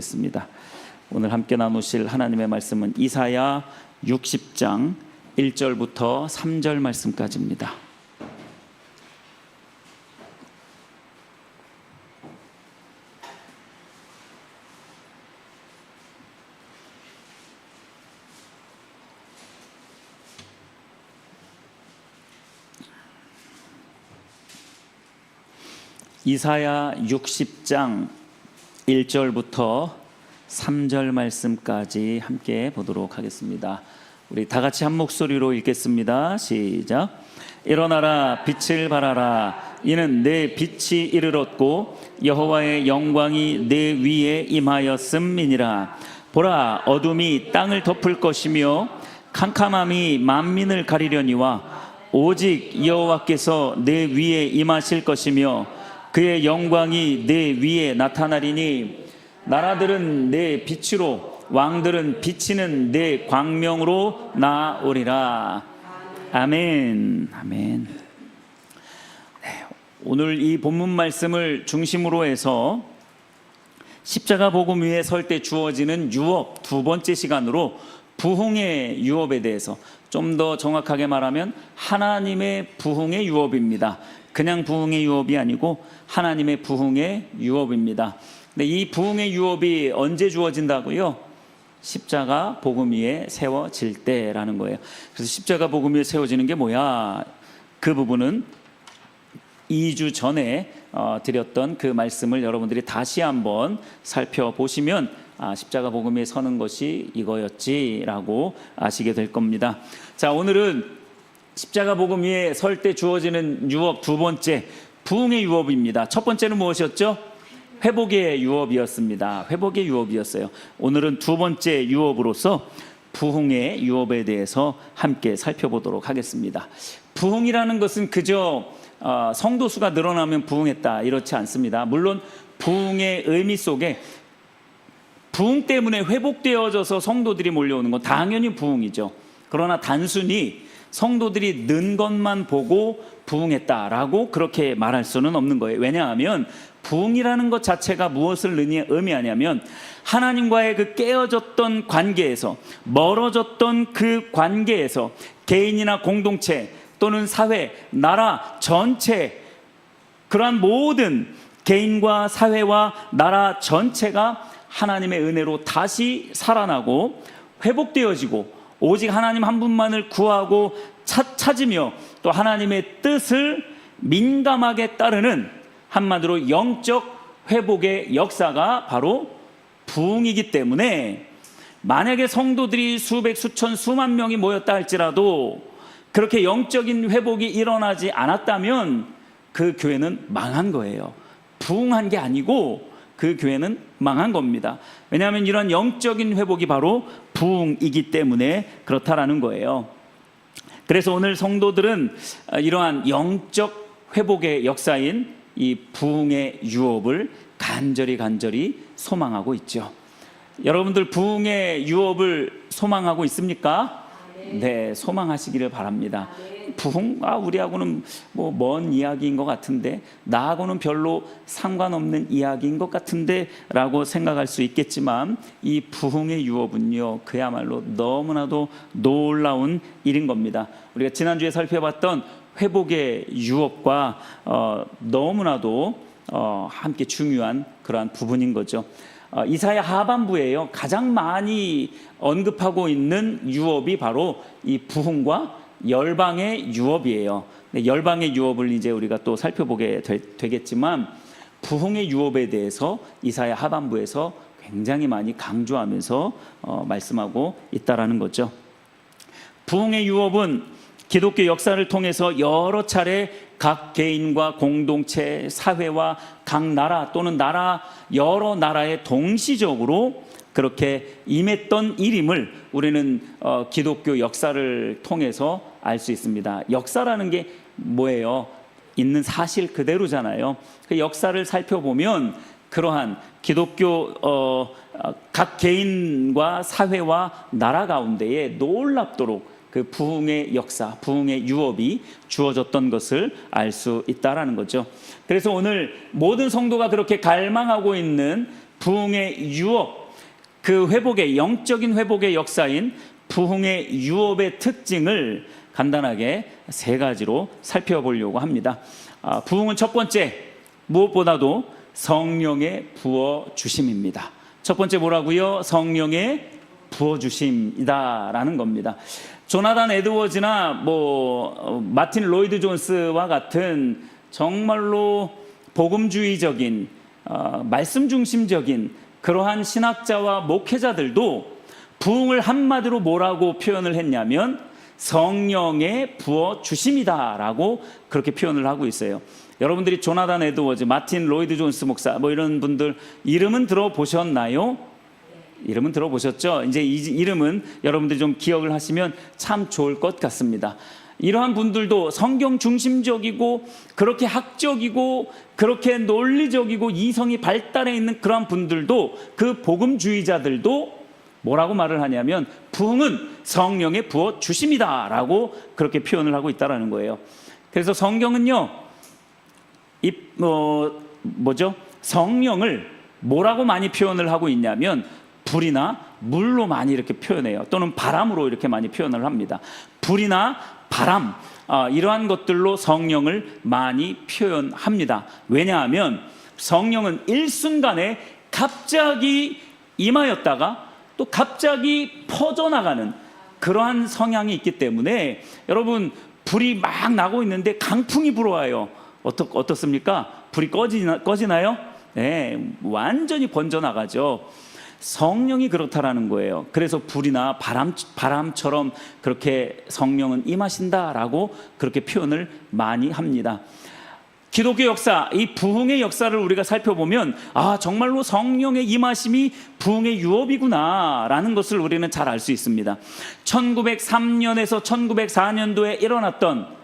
습니다. 오늘 함께 나누실 하나님의 말씀은 이사야 60장 1절부터 3절 말씀까지입니다. 이사야 60장 1절부터 3절 말씀까지 함께 보도록 하겠습니다. 우리 다 같이 한 목소리로 읽겠습니다. 시작. 일어나라, 빛을 발하라. 이는 내 빛이 이르렀고 여호와의 영광이 내 위에 임하였음이니라. 보라, 어둠이 땅을 덮을 것이며 캄캄함이 만민을 가리려니와 오직 여호와께서 내 위에 임하실 것이며 그의 영광이 내 위에 나타나리니 나라들은 내 빛으로 왕들은 비치는 내 광명으로 나오리라. 아멘. 아멘. 네, 오늘 이 본문 말씀을 중심으로 해서 십자가 복음 위에 설 때 주어지는 유업 두 번째 시간으로 부흥의 유업에 대해서 좀 더 정확하게 말하면 하나님의 부흥의 유업입니다. 그냥 부흥의 유업이 아니고 하나님의 부흥의 유업입니다. 근데 이 부흥의 유업이 언제 주어진다고요? 십자가 복음 위에 세워질 때라는 거예요. 그래서 십자가 복음 위에 세워지는 게 뭐야? 그 부분은 2주 전에 드렸던 그 말씀을 여러분들이 다시 한번 살펴보시면 십자가 복음 위에 서는 것이 이거였지라고 아시게 될 겁니다. 자, 오늘은 십자가 복음 위에 설 때 주어지는 유업 두 번째, 부흥의 유업입니다. 첫 번째는 무엇이었죠? 회복의 유업이었습니다. 회복의 유업이었어요. 오늘은 두 번째 유업으로서 부흥의 유업에 대해서 함께 살펴보도록 하겠습니다. 부흥이라는 것은 그저 성도 수가 늘어나면 부흥했다, 이렇지 않습니다. 물론 부흥의 의미 속에 부흥 때문에 회복되어져서 성도들이 몰려오는 건 당연히 부흥이죠. 그러나 단순히 성도들이 는 것만 보고 부흥했다라고 그렇게 말할 수는 없는 거예요. 왜냐하면 부흥이라는 것 자체가 무엇을 의미하냐면 하나님과의 그 깨어졌던 관계에서, 멀어졌던 그 관계에서 개인이나 공동체 또는 사회, 나라 전체, 그러한 모든 개인과 사회와 나라 전체가 하나님의 은혜로 다시 살아나고 회복되어지고 오직 하나님 한 분만을 구하고 찾으며 또 하나님의 뜻을 민감하게 따르는, 한마디로 영적 회복의 역사가 바로 부흥이기 때문에 만약에 성도들이 수백, 수천, 수만 명이 모였다 할지라도 그렇게 영적인 회복이 일어나지 않았다면 그 교회는 망한 거예요. 부흥한 게 아니고 그 교회는 망한 겁니다. 왜냐하면 이런 영적인 회복이 바로 부흥이기 때문에 그렇다라는 거예요. 그래서 오늘 성도들은 이러한 영적 회복의 역사인 이 부흥의 유업을 간절히 소망하고 있죠. 여러분들 부흥의 유업을 소망하고 있습니까? 네, 소망하시기를 바랍니다. 부흥, 우리하고는 뭐 먼 이야기인 것 같은데, 나하고는 별로 상관없는 이야기인 것 같은데 라고 생각할 수 있겠지만 이 부흥의 유업은요, 그야말로 너무나도 놀라운 일인 겁니다. 우리가 지난주에 살펴봤던 회복의 유업과 너무나도 함께 중요한 그러한 부분인 거죠. 이사야 하반부에요, 가장 많이 언급하고 있는 유업이 바로 이 부흥과 열방의 유업이에요. 열방의 유업을 이제 우리가 또 살펴보게 되겠지만 부흥의 유업에 대해서 이사야 하반부에서 굉장히 많이 강조하면서 말씀하고 있다라는 거죠. 부흥의 유업은 기독교 역사를 통해서 여러 차례 각 개인과 공동체, 사회와 각 나라 또는 여러 나라에 동시적으로 그렇게 임했던 일임을 우리는 기독교 역사를 통해서 알 수 있습니다. 역사라는 게 뭐예요? 있는 사실 그대로잖아요. 그 역사를 살펴보면 그러한 기독교 각 개인과 사회와 나라 가운데에 놀랍도록 그 부흥의 역사, 부흥의 유업이 주어졌던 것을 알 수 있다라는 거죠. 그래서 오늘 모든 성도가 그렇게 갈망하고 있는 부흥의 유업, 그 회복의 영적인 회복의 역사인 부흥의 유업의 특징을 간단하게 세 가지로 살펴보려고 합니다. 부흥은 첫 번째, 무엇보다도 성령의 부어주심입니다. 첫 번째 뭐라고요? 성령의 부어주심이다라는 겁니다. 조나단 에드워즈나 마틴 로이드 존스와 같은 정말로 복음주의적인 말씀 중심적인 그러한 신학자와 목회자들도 부흥을 한마디로 뭐라고 표현을 했냐면 성령의 부어주심이다라고 그렇게 표현을 하고 있어요. 여러분들이 조나단 에드워즈, 마틴 로이드 존스 목사 이런 분들 이름은 들어보셨나요? 이름은 들어보셨죠? 이제 이 이름은 여러분들이 좀 기억을 하시면 참 좋을 것 같습니다. 이러한 분들도 성경 중심적이고 그렇게 학적이고 그렇게 논리적이고 이성이 발달해 있는 그러한 분들도, 그 복음주의자들도 뭐라고 말을 하냐면 부흥은 성령의 부어 주심이다라고 그렇게 표현을 하고 있다라는 거예요. 그래서 성경은요, 성령을 뭐라고 많이 표현을 하고 있냐면 불이나 물로 많이 이렇게 표현해요. 또는 바람으로 이렇게 많이 표현을 합니다. 불이나 바람, 이러한 것들로 성령을 많이 표현합니다. 왜냐하면 성령은 일순간에 갑자기 임하였다가 또 갑자기 퍼져나가는 그러한 성향이 있기 때문에, 여러분 불이 막 나고 있는데 강풍이 불어와요. 어떻습니까? 불이 꺼지나요? 네, 완전히 번져나가죠. 성령이 그렇다라는 거예요. 그래서 불이나 바람처럼 그렇게 성령은 임하신다라고 그렇게 표현을 많이 합니다. 기독교 역사, 이 부흥의 역사를 우리가 살펴보면 정말로 성령의 임하심이 부흥의 유업이구나 라는 것을 우리는 잘 알 수 있습니다. 1903년에서 1904년도에 일어났던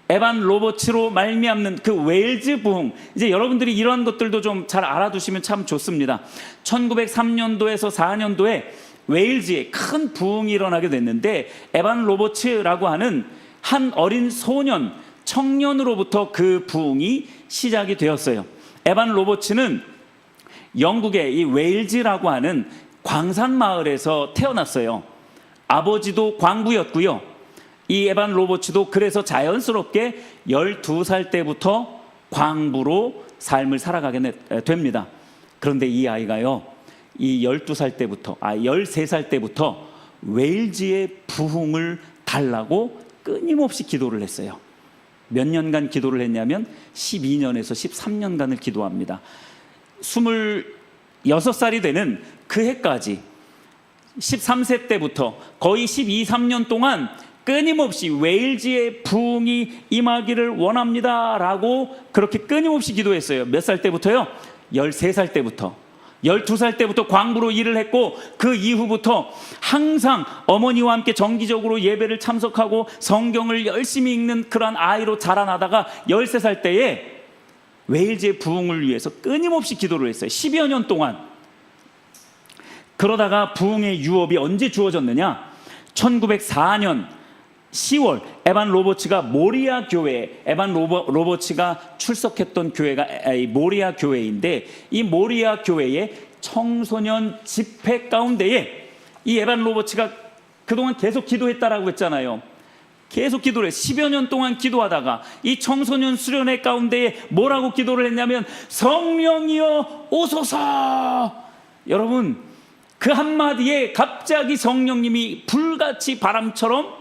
에반 로버츠로 말미암는 그 웨일즈 부흥, 이제 여러분들이 이러한 것들도 좀 잘 알아두시면 참 좋습니다. 1903년도에서 4년도에 웨일즈에 큰 부흥이 일어나게 됐는데, 에반 로버츠라고 하는 한 어린 청년으로부터 그 부흥이 시작이 되었어요. 에반 로버츠는 영국의 이 웨일즈라고 하는 광산 마을에서 태어났어요. 아버지도 광부였고요. 이 에반 로버츠도 그래서 자연스럽게 12살 때부터 광부로 삶을 살아가게 됩니다. 그런데 이 아이가요, 이 13살 때부터 웨일즈의 부흥을 달라고 끊임없이 기도를 했어요. 몇 년간 기도를 했냐면 12년에서 13년간을 기도합니다. 26살이 되는 그 해까지 13세 때부터 거의 12, 13년 동안 끊임없이 웨일즈의 부흥이 임하기를 원합니다라고 그렇게 끊임없이 기도했어요. 몇 살 때부터요? 13살 때부터. 12살 때부터 광부로 일을 했고, 그 이후부터 항상 어머니와 함께 정기적으로 예배를 참석하고 성경을 열심히 읽는 그런 아이로 자라나다가 13살 때에 웨일즈의 부흥을 위해서 끊임없이 기도를 했어요. 10여 년 동안. 그러다가 부흥의 유업이 언제 주어졌느냐? 1904년 10월 에반 로버츠가 모리아 교회, 에반 로버츠가 출석했던 교회가 모리아 교회인데, 이 모리아 교회의 청소년 집회 가운데에 이 에반 로버츠가 그동안 계속 기도했다라고 했잖아요. 계속 기도를 했어요. 10여 년 동안 기도하다가 이 청소년 수련회 가운데에 뭐라고 기도를 했냐면 성령이여 오소서. 여러분, 그 한마디에 갑자기 성령님이 불같이 바람처럼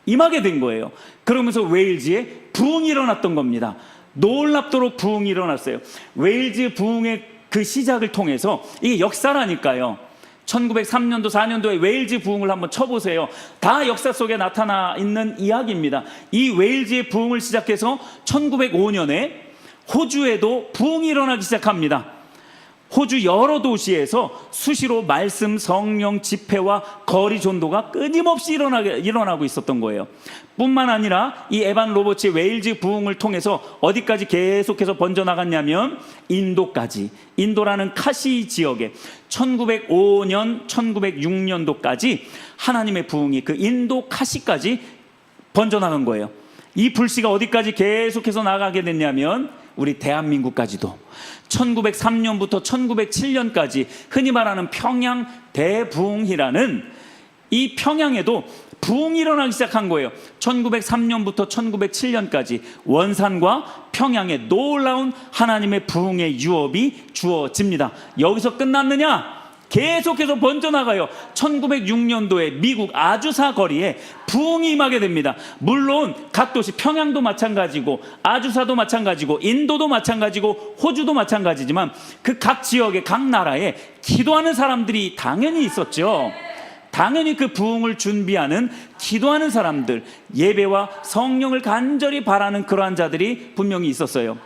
임하게 된 거예요. 그러면서 웨일즈에 부흥이 일어났던 겁니다. 놀랍도록 부흥이 일어났어요. 웨일즈 부흥의 그 시작을 통해서, 이게 역사라니까요. 1903년도 4년도에 웨일즈 부흥을 한번 쳐보세요. 다 역사 속에 나타나 있는 이야기입니다. 이 웨일즈의 부흥을 시작해서 1905년에 호주에도 부흥이 일어나기 시작합니다. 호주 여러 도시에서 수시로 말씀 성령 집회와 거리 전도가 끊임없이 일어나고 있었던 거예요. 뿐만 아니라 이 에반 로버츠의 웨일즈 부흥을 통해서 어디까지 계속해서 번져나갔냐면 인도까지, 인도라는 카시 지역에 1905년 1906년도까지 하나님의 부흥이 그 인도 카시까지 번져나간 거예요. 이 불씨가 어디까지 계속해서 나가게 됐냐면 우리 대한민국까지도 1903년부터 1907년까지 흔히 말하는 평양 대부흥이라는 이 평양에도 부흥이 일어나기 시작한 거예요. 1903년부터 1907년까지 원산과 평양에 놀라운 하나님의 부흥의 유업이 주어집니다. 여기서 끝났느냐? 계속해서 번져나가요. 1906년도에 미국 아주사 거리에 부흥이 임하게 됩니다. 물론 각 도시, 평양도 마찬가지고 아주사도 마찬가지고 인도도 마찬가지고 호주도 마찬가지지만 그 각 지역의 각 나라에 기도하는 사람들이 당연히 있었죠. 당연히 그 부흥을 준비하는 기도하는 사람들, 예배와 성령을 간절히 바라는 그러한 자들이 분명히 있었어요.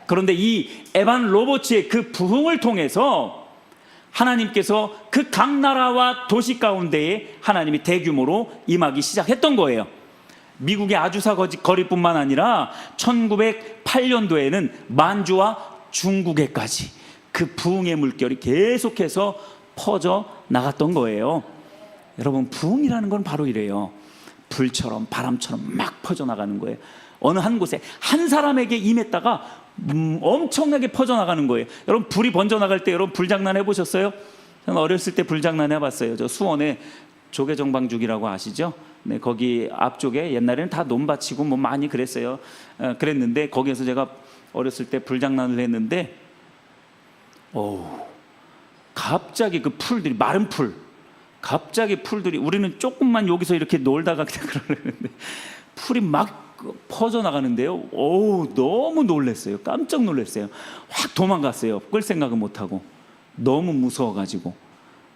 그런데 이 에반 로버츠의 그 부흥을 통해서 하나님께서 그 각 나라와 도시 가운데에 하나님이 대규모로 임하기 시작했던 거예요. 미국의 아주사 거리뿐만 아니라 1908년도에는 만주와 중국에까지 그 부흥의 물결이 계속해서 퍼져 나갔던 거예요. 여러분, 부흥이라는 건 바로 이래요. 불처럼 바람처럼 막 퍼져나가는 거예요. 어느 한 곳에 한 사람에게 임했다가 엄청나게 퍼져나가는 거예요. 여러분, 불이 번져나갈 때 여러분 불장난 해보셨어요? 저는 어렸을 때 불장난 해봤어요. 저 수원에 조계정방죽이라고 아시죠? 네, 거기 앞쪽에 옛날에는 다 논밭이고 뭐 많이 그랬어요. 그랬는데 거기에서 제가 어렸을 때 불장난을 했는데 갑자기 그 풀들이, 마른 풀, 갑자기 풀들이, 우리는 조금만 여기서 이렇게 놀다가 그냥 그러는데 풀이 막 퍼져나가는데요. 너무 놀랐어요. 깜짝 놀랐어요. 확 도망갔어요. 끌 생각은 못하고 너무 무서워가지고.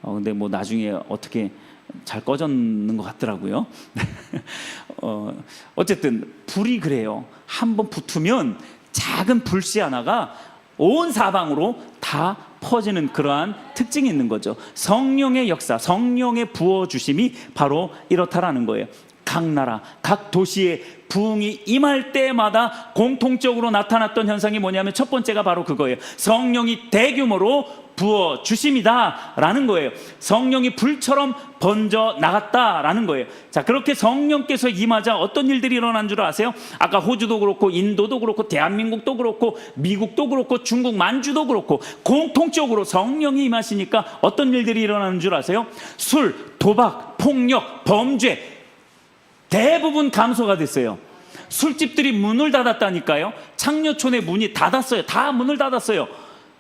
근데 뭐 나중에 어떻게 잘 꺼졌는 것 같더라고요. 어쨌든 불이 그래요. 한번 붙으면 작은 불씨 하나가 온 사방으로 다 퍼지는 그러한 특징이 있는 거죠. 성령의 역사, 성령의 부어주심이 바로 이렇다라는 거예요. 각 나라, 각 도시에 부흥이 임할 때마다 공통적으로 나타났던 현상이 뭐냐면 첫 번째가 바로 그거예요. 성령이 대규모로 부어주심이다라는 거예요. 성령이 불처럼 번져 나갔다라는 거예요. 자, 그렇게 성령께서 임하자 어떤 일들이 일어난 줄 아세요? 아까 호주도 그렇고 인도도 그렇고 대한민국도 그렇고 미국도 그렇고 중국 만주도 그렇고 공통적으로 성령이 임하시니까 어떤 일들이 일어나는 줄 아세요? 술, 도박, 폭력, 범죄 대부분 감소가 됐어요. 술집들이 문을 닫았다니까요. 창녀촌의 문이 닫았어요. 다 문을 닫았어요.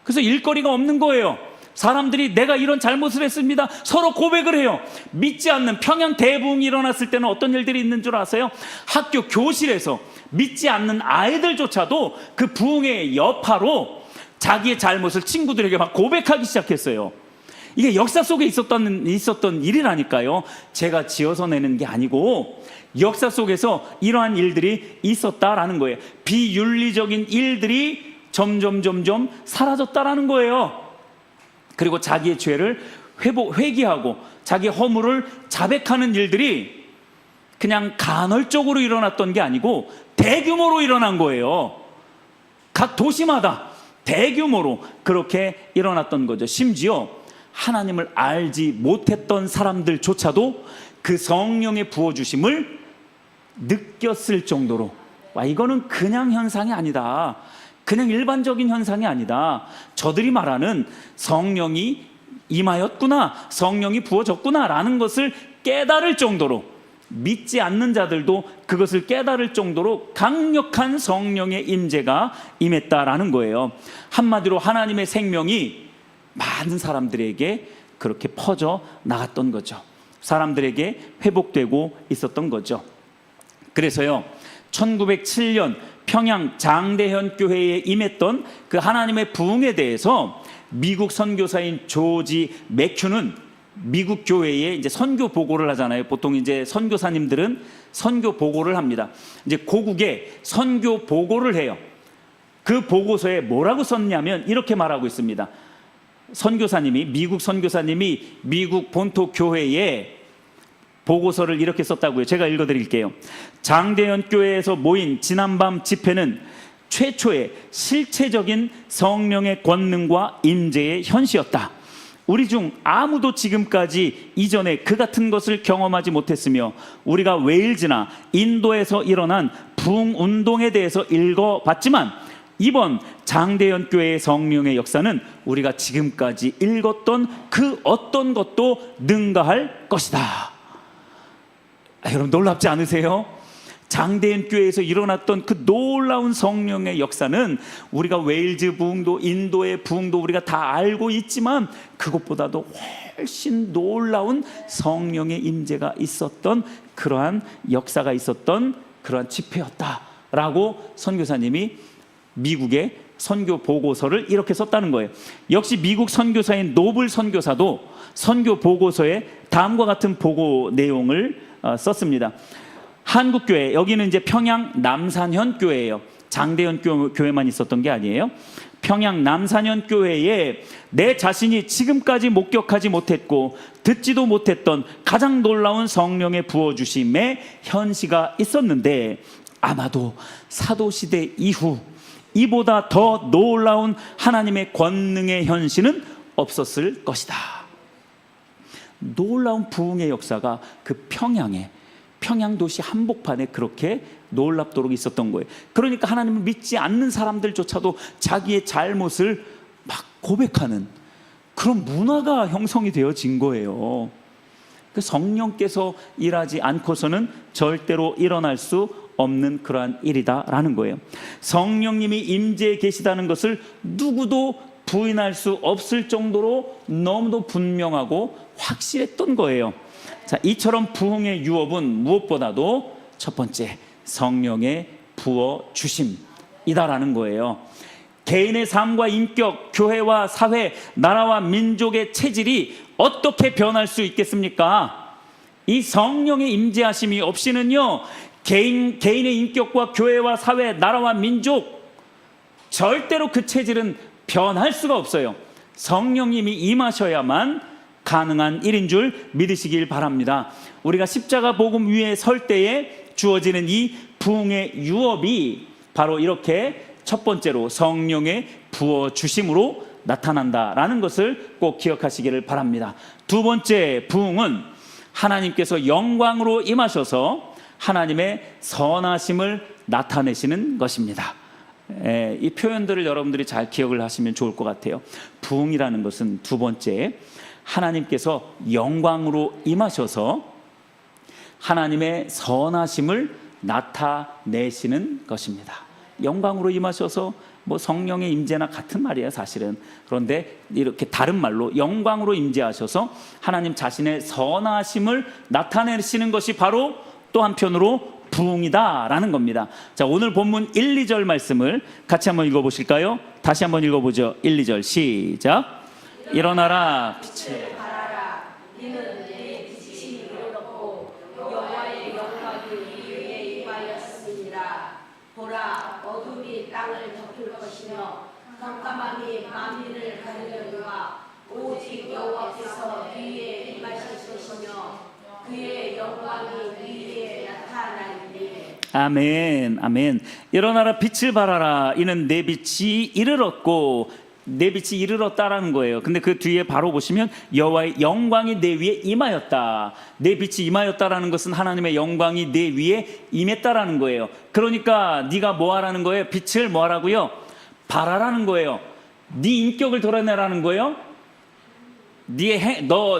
그래서 일거리가 없는 거예요. 사람들이 내가 이런 잘못을 했습니다. 서로 고백을 해요. 믿지 않는 평양 대부흥이 일어났을 때는 어떤 일들이 있는 줄 아세요? 학교 교실에서 믿지 않는 아이들조차도 그 부흥의 여파로 자기의 잘못을 친구들에게 막 고백하기 시작했어요. 이게 역사 속에 있었던 일이라니까요. 제가 지어서 내는 게 아니고 역사 속에서 이러한 일들이 있었다라는 거예요. 비윤리적인 일들이 점점 사라졌다라는 거예요. 그리고 자기의 죄를 회개하고 자기 허물을 자백하는 일들이 그냥 간헐적으로 일어났던 게 아니고 대규모로 일어난 거예요. 각 도시마다 대규모로 그렇게 일어났던 거죠. 심지어 하나님을 알지 못했던 사람들조차도 그 성령의 부어주심을 느꼈을 정도로, 이거는 그냥 현상이 아니다, 그냥 일반적인 현상이 아니다, 저들이 말하는 성령이 임하였구나, 성령이 부어졌구나 라는 것을 깨달을 정도로, 믿지 않는 자들도 그것을 깨달을 정도로 강력한 성령의 임재가 임했다라는 거예요. 한마디로 하나님의 생명이 많은 사람들에게 그렇게 퍼져 나갔던 거죠. 사람들에게 회복되고 있었던 거죠. 그래서요, 1907년 평양 장대현 교회에 임했던 그 하나님의 부흥에 대해서 미국 선교사인 조지 맥큐는 미국 교회에 이제 선교 보고를 하잖아요. 보통 이제 선교사님들은 선교 보고를 합니다. 이제 고국에 선교 보고를 해요. 그 보고서에 뭐라고 썼냐면 이렇게 말하고 있습니다. 미국 선교사님이 미국 본토 교회에 보고서를 이렇게 썼다고요. 제가 읽어드릴게요. 장대현 교회에서 모인 지난밤 집회는 최초의 실체적인 성령의 권능과 임재의 현시였다. 우리 중 아무도 지금까지 이전에 그 같은 것을 경험하지 못했으며, 우리가 웨일즈나 인도에서 일어난 부흥 운동에 대해서 읽어봤지만 이번 장대현 교회의 성령의 역사는 우리가 지금까지 읽었던 그 어떤 것도 능가할 것이다. 여러분 놀랍지 않으세요? 장대현 교회에서 일어났던 그 놀라운 성령의 역사는 우리가 웨일즈 부흥도, 인도의 부흥도 우리가 다 알고 있지만 그것보다도 훨씬 놀라운 성령의 임재가 있었던 그러한 역사가 있었던 그러한 집회였다라고 선교사님이 미국의 선교 보고서를 이렇게 썼다는 거예요. 역시 미국 선교사인 노블 선교사도 선교 보고서에 다음과 같은 보고 내용을 썼습니다. 한국교회, 여기는 이제 평양 남산현 교회예요. 장대현 교회만 있었던 게 아니에요. 평양 남산현 교회에 내 자신이 지금까지 목격하지 못했고 듣지도 못했던 가장 놀라운 성령의 부어주심의 현시가 있었는데 아마도 사도시대 이후 이보다 더 놀라운 하나님의 권능의 현시는 없었을 것이다. 놀라운 부흥의 역사가 그 평양 도시 한복판에 그렇게 놀랍도록 있었던 거예요. 그러니까 하나님을 믿지 않는 사람들조차도 자기의 잘못을 막 고백하는 그런 문화가 형성이 되어진 거예요. 성령께서 일하지 않고서는 절대로 일어날 수 없는 그러한 일이다라는 거예요. 성령님이 임재해 계시다는 것을 누구도 부인할 수 없을 정도로 너무도 분명하고 확실했던 거예요. 자, 이처럼 부흥의 유업은 무엇보다도 첫 번째 성령의 부어 주심이다라는 거예요. 개인의 삶과 인격, 교회와 사회, 나라와 민족의 체질이 어떻게 변할 수 있겠습니까? 이 성령의 임재하심이 없이는요, 개인의 인격과 교회와 사회, 나라와 민족 절대로 그 체질은 변할 수가 없어요. 성령님이 임하셔야만 가능한 일인 줄 믿으시길 바랍니다. 우리가 십자가 복음 위에 설 때에 주어지는 이 부흥의 유업이 바로 이렇게 첫 번째로 성령의 부어주심으로 나타난다라는 것을 꼭 기억하시기를 바랍니다. 두 번째 부흥은 하나님께서 영광으로 임하셔서 하나님의 선하심을 나타내시는 것입니다. 이 표현들을 여러분들이 잘 기억을 하시면 좋을 것 같아요. 부흥이라는 것은 두 번째, 하나님께서 영광으로 임하셔서 하나님의 선하심을 나타내시는 것입니다. 영광으로 임하셔서 뭐 성령의 임재나 같은 말이에요, 사실은. 그런데 이렇게 다른 말로 영광으로 임재하셔서 하나님 자신의 선하심을 나타내시는 것이 바로 또 한편으로 부흥이다라는 겁니다. 자, 오늘 본문 1, 2절 말씀을 같이 한번 읽어보실까요? 다시 한번 읽어보죠. 1, 2절 시작. 일어나라 빛을 발하라. 이는 내 빛이 이르렀고 여호와의 영광이 이 위에 임하였습니다. 보라, 어둠이 땅을 덮을 것이며 깜깜함이 만민을 가리려니와 오직 여호와께서 이 위에 임하실 것이며 그의 영광이 이 위에 나타나리니. 아멘, 아멘. 일어나라 빛을 발하라. 이는 내 빛이 이르렀고, 내 빛이 이르렀다라는 거예요. 근데 그 뒤에 바로 보시면 여호와의 영광이 내 위에 임하였다. 내 빛이 임하였다라는 것은 하나님의 영광이 내 위에 임했다라는 거예요. 그러니까 네가 뭐 하라는 거예요? 빛을 뭐 하라고요? 발하라는 거예요. 네 인격을 드러내라는 거예요.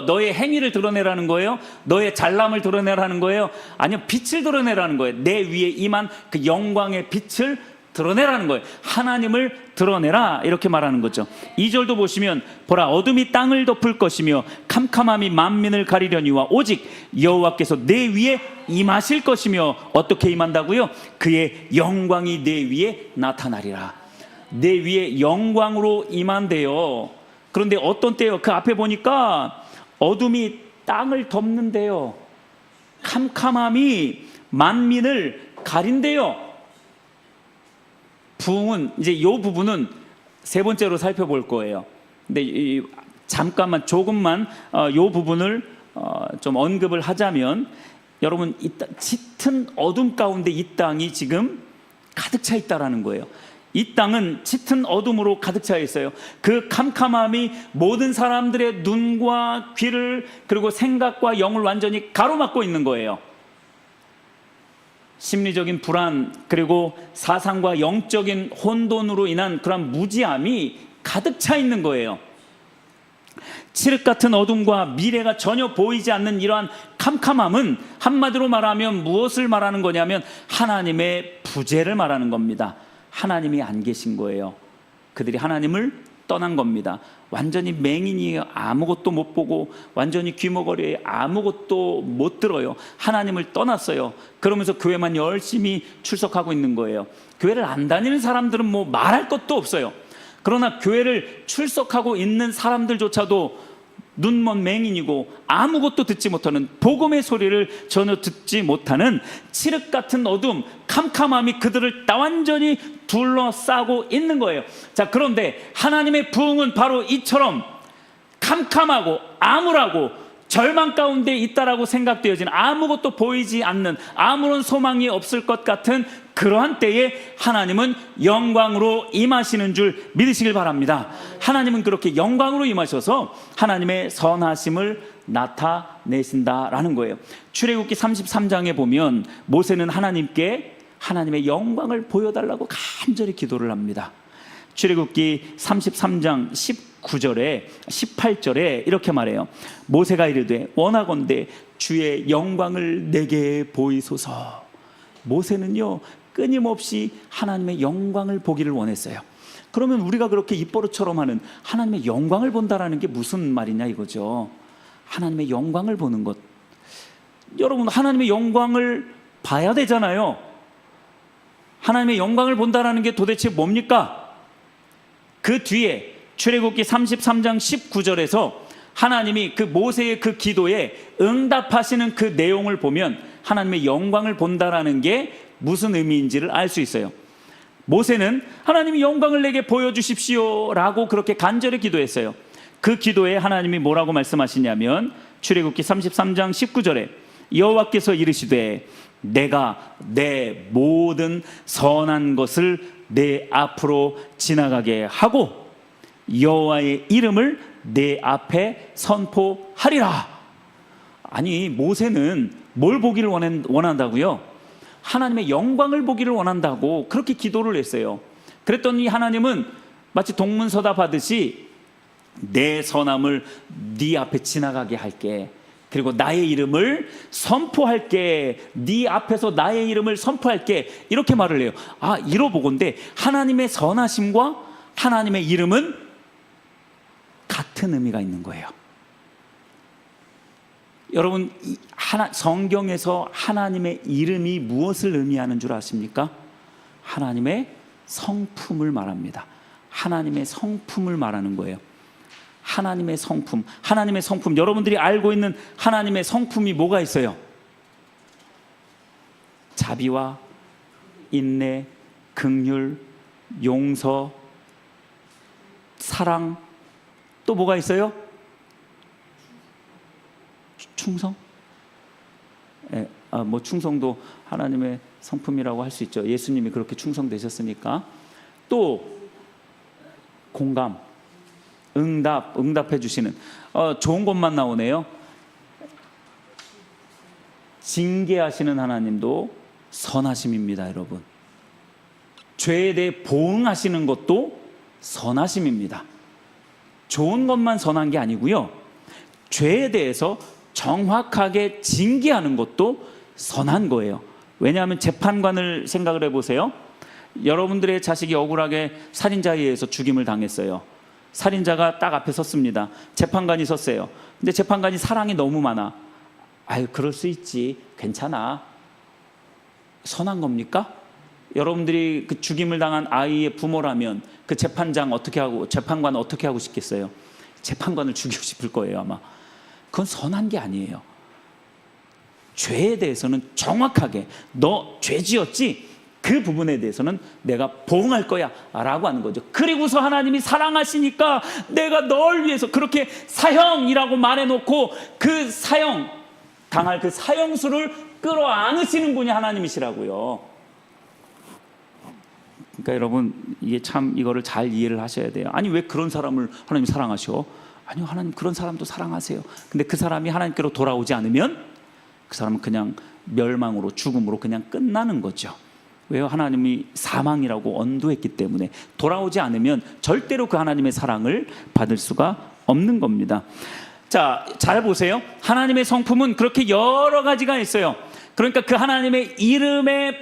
너의 행위를 드러내라는 거예요? 너의 잘남을 드러내라는 거예요? 아니요, 빛을 드러내라는 거예요. 내 위에 임한 그 영광의 빛을 드러내라는 거예요. 하나님을 드러내라, 이렇게 말하는 거죠. 2절도 보시면 보라, 어둠이 땅을 덮을 것이며 캄캄함이 만민을 가리려니와 오직 여호와께서 내 위에 임하실 것이며 어떻게 임한다고요? 그의 영광이 내 위에 나타나리라. 내 위에 영광으로 임한대요. 그런데 어떤 때요? 그 앞에 보니까 어둠이 땅을 덮는데요, 캄캄함이 만민을 가린대요. 부흥은 이제 이 부분은 세 번째로 살펴볼 거예요. 근데 잠깐만 조금만 이 부분을 좀 언급을 하자면, 여러분 이 짙은 어둠 가운데 이 땅이 지금 가득 차 있다라는 거예요. 이 땅은 짙은 어둠으로 가득 차 있어요. 그 캄캄함이 모든 사람들의 눈과 귀를 그리고 생각과 영을 완전히 가로막고 있는 거예요. 심리적인 불안, 그리고 사상과 영적인 혼돈으로 인한 그런 무지함이 가득 차 있는 거예요. 칠흑 같은 어둠과 미래가 전혀 보이지 않는 이러한 캄캄함은 한마디로 말하면 무엇을 말하는 거냐면 하나님의 부재를 말하는 겁니다. 하나님이 안 계신 거예요. 그들이 하나님을 떠난 겁니다. 완전히 맹인이에요. 아무것도 못 보고 완전히 귀머거리에 아무것도 못 들어요. 하나님을 떠났어요. 그러면서 교회만 열심히 출석하고 있는 거예요. 교회를 안 다니는 사람들은 뭐 말할 것도 없어요. 그러나 교회를 출석하고 있는 사람들조차도 눈먼 맹인이고 아무것도 듣지 못하는, 복음의 소리를 전혀 듣지 못하는 칠흑 같은 어둠, 캄캄함이 그들을 완전히 둘러싸고 있는 거예요. 자, 그런데 하나님의 부흥은 바로 이처럼 캄캄하고 암울하고 절망 가운데 있다라고 생각되어지는, 아무것도 보이지 않는, 아무런 소망이 없을 것 같은 그러한 때에 하나님은 영광으로 임하시는 줄 믿으시길 바랍니다. 하나님은 그렇게 영광으로 임하셔서 하나님의 선하심을 나타내신다라는 거예요. 출애굽기 33장에 보면 모세는 하나님께 하나님의 영광을 보여달라고 간절히 기도를 합니다. 출애굽기 33장 19절에 18절에 이렇게 말해요. 모세가 이르되 원하건대 주의 영광을 내게 보이소서. 모세는요 끊임없이 하나님의 영광을 보기를 원했어요. 그러면 우리가 그렇게 입버릇처럼 하는 하나님의 영광을 본다라는 게 무슨 말이냐 이거죠. 하나님의 영광을 보는 것, 여러분 하나님의 영광을 봐야 되잖아요. 하나님의 영광을 본다라는 게 도대체 뭡니까? 그 뒤에 출애굽기 33장 19절에서 하나님이 그 모세의 그 기도에 응답하시는 그 내용을 보면 하나님의 영광을 본다라는 게 무슨 의미인지를 알 수 있어요. 모세는 하나님이 영광을 내게 보여주십시오 라고 그렇게 간절히 기도했어요. 그 기도에 하나님이 뭐라고 말씀하시냐면 출애굽기 33장 19절에 여호와께서 이르시되 내가 내 모든 선한 것을 내 앞으로 지나가게 하고 여호와의 이름을 내 앞에 선포하리라. 아니 모세는 뭘 보기를 원한다고요? 하나님의 영광을 보기를 원한다고 그렇게 기도를 했어요. 그랬더니 하나님은 마치 동문서답 하듯이 내 선함을 네 앞에 지나가게 할게, 그리고 나의 이름을 선포할게, 네 앞에서 나의 이름을 선포할게, 이렇게 말을 해요. 아, 이러보건대 하나님의 선하심과 하나님의 이름은 같은 의미가 있는 거예요. 여러분 성경에서 하나님의 이름이 무엇을 의미하는 줄 아십니까? 하나님의 성품을 말합니다. 하나님의 성품을 말하는 거예요. 하나님의 성품, 하나님의 성품, 여러분들이 알고 있는 하나님의 성품이 뭐가 있어요? 자비와 인내, 긍휼, 용서, 사랑, 또 뭐가 있어요? 충성? 뭐 충성도 하나님의 성품이라고 할 수 있죠. 예수님이 그렇게 충성되셨으니까. 또 공감, 응답해 주시는, 좋은 것만 나오네요. 징계하시는 하나님도 선하심입니다, 여러분. 죄에 대해 보응하시는 것도 선하심입니다. 좋은 것만 선한 게 아니고요, 죄에 대해서 정확하게 징계하는 것도 선한 거예요. 왜냐하면 재판관을 생각을 해보세요. 여러분들의 자식이 억울하게 살인자에 의해서 죽임을 당했어요. 살인자가 딱 앞에 섰습니다. 재판관이 섰어요. 근데 재판관이 사랑이 너무 많아. 아유, 그럴 수 있지, 괜찮아. 선한 겁니까? 여러분들이 그 죽임을 당한 아이의 부모라면 그 재판관 어떻게 하고 싶겠어요? 재판관을 죽이고 싶을 거예요, 아마. 그건 선한 게 아니에요. 죄에 대해서는 정확하게 너 죄 지었지? 그 부분에 대해서는 내가 보응할 거야 라고 하는 거죠. 그리고서 하나님이 사랑하시니까 내가 널 위해서 그렇게 사형이라고 말해놓고 그 사형 당할 그 사형수를 끌어안으시는 분이 하나님이시라고요. 그러니까 여러분 이게 참 이거를 잘 이해를 하셔야 돼요. 아니 왜 그런 사람을 하나님 사랑하셔? 아니요, 하나님 그런 사람도 사랑하세요. 근데 그 사람이 하나님께로 돌아오지 않으면 그 사람은 그냥 멸망으로, 죽음으로 그냥 끝나는 거죠. 왜요? 하나님이 사망이라고 언도했기 때문에 돌아오지 않으면 절대로 그 하나님의 사랑을 받을 수가 없는 겁니다. 자, 잘 보세요. 하나님의 성품은 그렇게 여러 가지가 있어요. 그러니까 그 하나님의 이름에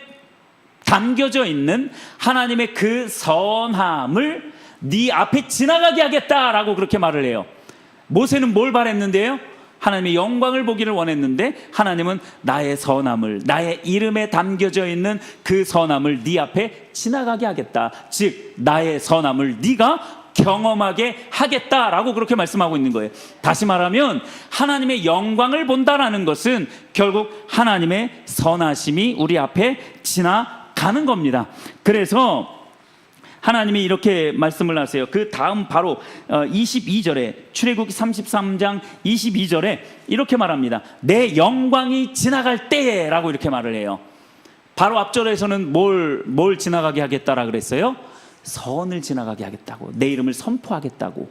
담겨져 있는 하나님의 그 선함을 네 앞에 지나가게 하겠다라고 그렇게 말을 해요. 모세는 뭘 바랬는데요? 하나님의 영광을 보기를 원했는데 하나님은 나의 선함을, 나의 이름에 담겨져 있는 그 선함을 네 앞에 지나가게 하겠다. 즉 나의 선함을 네가 경험하게 하겠다라고 그렇게 말씀하고 있는 거예요. 다시 말하면 하나님의 영광을 본다라는 것은 결국 하나님의 선하심이 우리 앞에 지나가는 겁니다. 그래서 하나님이 이렇게 말씀을 하세요. 그 다음 바로 22절에 출애굽기 33장 22절에 이렇게 말합니다. 내 영광이 지나갈 때라고 이렇게 말을 해요. 바로 앞절에서는 뭘 지나가게 하겠다라 그랬어요? 선을 지나가게 하겠다고, 내 이름을 선포하겠다고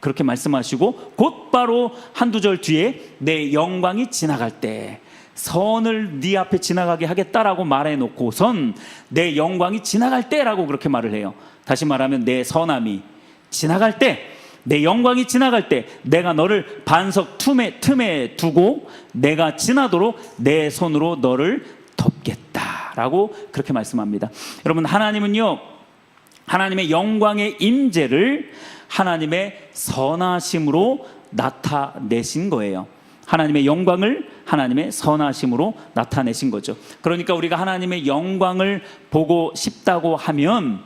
그렇게 말씀하시고 곧바로 한두 절 뒤에 내 영광이 지나갈 때 선을 네 앞에 지나가게 하겠다라고 말해놓고선 내 영광이 지나갈 때라고 그렇게 말을 해요. 다시 말하면 내 선함이 지나갈 때, 내 영광이 지나갈 때 내가 너를 반석 틈에 두고 내가 지나도록 내 손으로 너를 덮겠다라고 그렇게 말씀합니다. 여러분, 하나님은요, 하나님의 영광의 임재를 하나님의 선하심으로 나타내신 거예요. 하나님의 영광을 하나님의 선하심으로 나타내신 거죠. 그러니까 우리가 하나님의 영광을 보고 싶다고 하면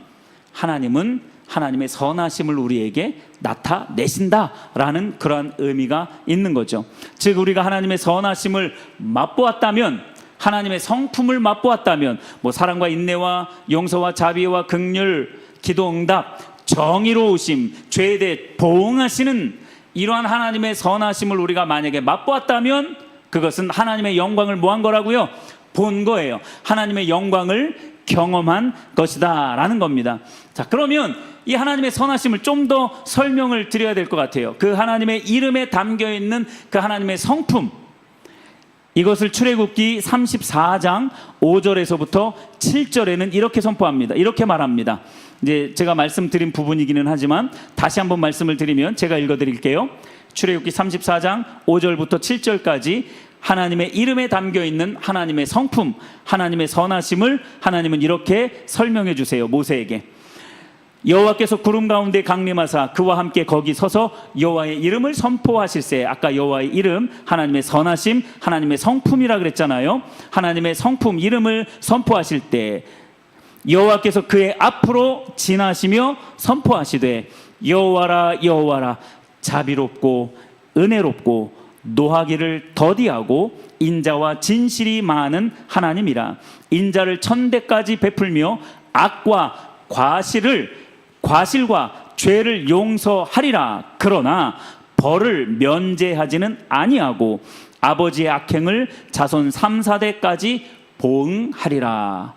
하나님은 하나님의 선하심을 우리에게 나타내신다라는 그러한 의미가 있는 거죠. 즉 우리가 하나님의 선하심을 맛보았다면, 하나님의 성품을 맛보았다면, 사랑과 인내와 용서와 자비와 긍휼, 기도 응답, 정의로우심, 죄에 대해 보응하시는 이러한 하나님의 선하심을 우리가 만약에 맛보았다면 그것은 하나님의 영광을 뭐한 거라고요? 본 거예요. 하나님의 영광을 경험한 것이다 라는 겁니다. 자, 그러면 이 하나님의 선하심을 좀 더 설명을 드려야 될 것 같아요. 그 하나님의 이름에 담겨있는 그 하나님의 성품, 이것을 출애굽기 34장 5절에서부터 7절에는 이렇게 선포합니다. 이렇게 말합니다. 이제 제가 말씀드린 부분이기는 하지만 다시 한번 말씀을 드리면 제가 읽어드릴게요. 출애굽기 34장 5절부터 7절까지 하나님의 이름에 담겨있는 하나님의 성품, 하나님의 선하심을 하나님은 이렇게 설명해 주세요. 모세에게 여호와께서 구름 가운데 강림하사 그와 함께 거기 서서 여호와의 이름을 선포하실세. 아까 여호와의 이름, 하나님의 선하심, 하나님의 성품이라 그랬잖아요. 하나님의 성품, 이름을 선포하실 때 여호와께서 그의 앞으로 지나시며 선포하시되 여호와라 여호와라 자비롭고 은혜롭고 노하기를 더디하고 인자와 진실이 많은 하나님이라. 인자를 천대까지 베풀며 악과 과실과 죄를 용서하리라. 그러나 벌을 면제하지는 아니하고 아버지의 악행을 자손 3, 4대까지 보응하리라.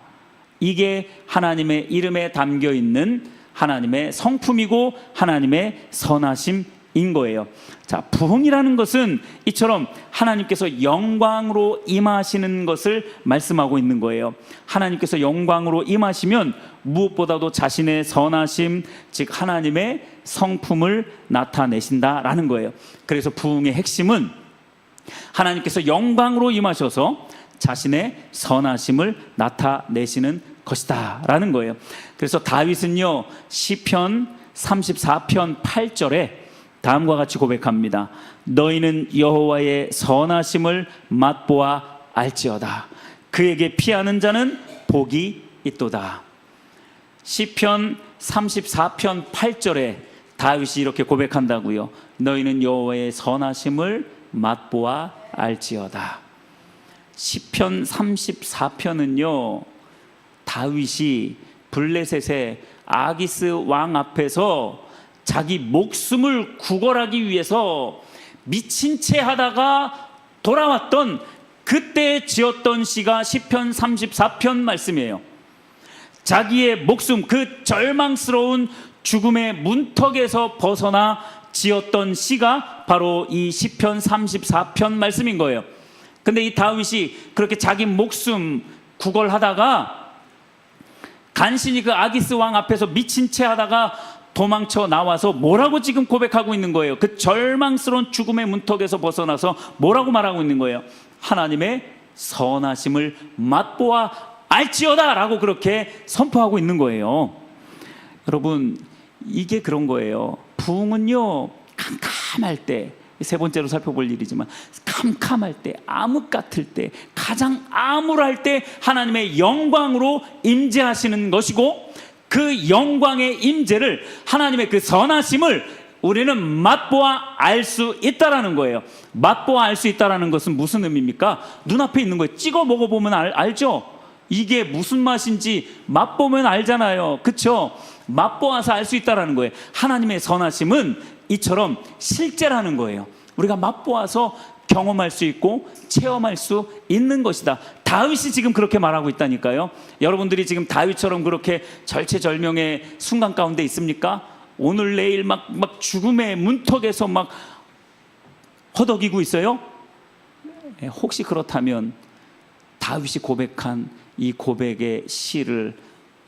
이게 하나님의 이름에 담겨있는 하나님의 성품이고 하나님의 선하심인 거예요. 자, 부흥이라는 것은 이처럼 하나님께서 영광으로 임하시는 것을 말씀하고 있는 거예요. 하나님께서 영광으로 임하시면 무엇보다도 자신의 선하심, 즉 하나님의 성품을 나타내신다라는 거예요. 그래서 부흥의 핵심은 하나님께서 영광으로 임하셔서 자신의 선하심을 나타내시는 것이다 라는 거예요. 그래서 다윗은요, 시편 34편 8절에 다음과 같이 고백합니다. 너희는 여호와의 선하심을 맛보아 알지어다. 그에게 피하는 자는 복이 있도다. 시편 34편 8절에 다윗이 이렇게 고백한다고요. 너희는 여호와의 선하심을 맛보아 알지어다. 시편 34편은요, 다윗이 블레셋의 아기스 왕 앞에서 자기 목숨을 구걸하기 위해서 미친 채 하다가 돌아왔던 그때 지었던 시가 시편 34편 말씀이에요. 자기의 목숨, 그 절망스러운 죽음의 문턱에서 벗어나 지었던 시가 바로 이 시편 34편 말씀인 거예요. 근데 이 다윗이 그렇게 자기 목숨 구걸하다가 간신히 그 아기스 왕 앞에서 미친 채 하다가 도망쳐 나와서 뭐라고 지금 고백하고 있는 거예요? 그 절망스러운 죽음의 문턱에서 벗어나서 뭐라고 말하고 있는 거예요? 하나님의 선하심을 맛보아 알지어다 라고 그렇게 선포하고 있는 거예요. 여러분, 이게 그런 거예요. 부흥은요, 캄캄할 때, 세 번째로 살펴볼 일이지만 캄캄할 때, 암흑 같을 때, 가장 암울할 때 하나님의 영광으로 임재하시는 것이고, 그 영광의 임재를, 하나님의 그 선하심을 우리는 맛보아 알 수 있다라는 거예요. 맛보아 알 수 있다라는 것은 무슨 의미입니까? 눈앞에 있는 거예요. 찍어 먹어보면 알죠? 이게 무슨 맛인지 맛보면 알잖아요. 그렇죠? 맛보아서 알 수 있다라는 거예요. 하나님의 선하심은 이처럼 실제라는 거예요. 우리가 맛보아서 경험할 수 있고 체험할 수 있는 것이다. 다윗이 지금 그렇게 말하고 있다니까요. 여러분들이 지금 다윗처럼 그렇게 절체절명의 순간 가운데 있습니까? 오늘 내일 막 죽음의 문턱에서 막 허덕이고 있어요? 혹시 그렇다면 다윗이 고백한 이 고백의 시를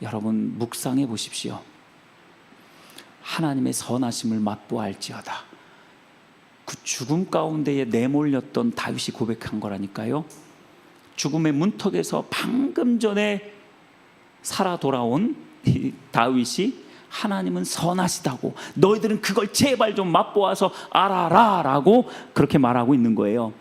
여러분 묵상해 보십시오. 하나님의 선하심을 맛보알지어다. 그 죽음 가운데에 내몰렸던 다윗이 고백한 거라니까요. 죽음의 문턱에서 방금 전에 살아 돌아온 이 다윗이 하나님은 선하시다고, 너희들은 그걸 제발 좀 맛보아서 알아라 라고 그렇게 말하고 있는 거예요.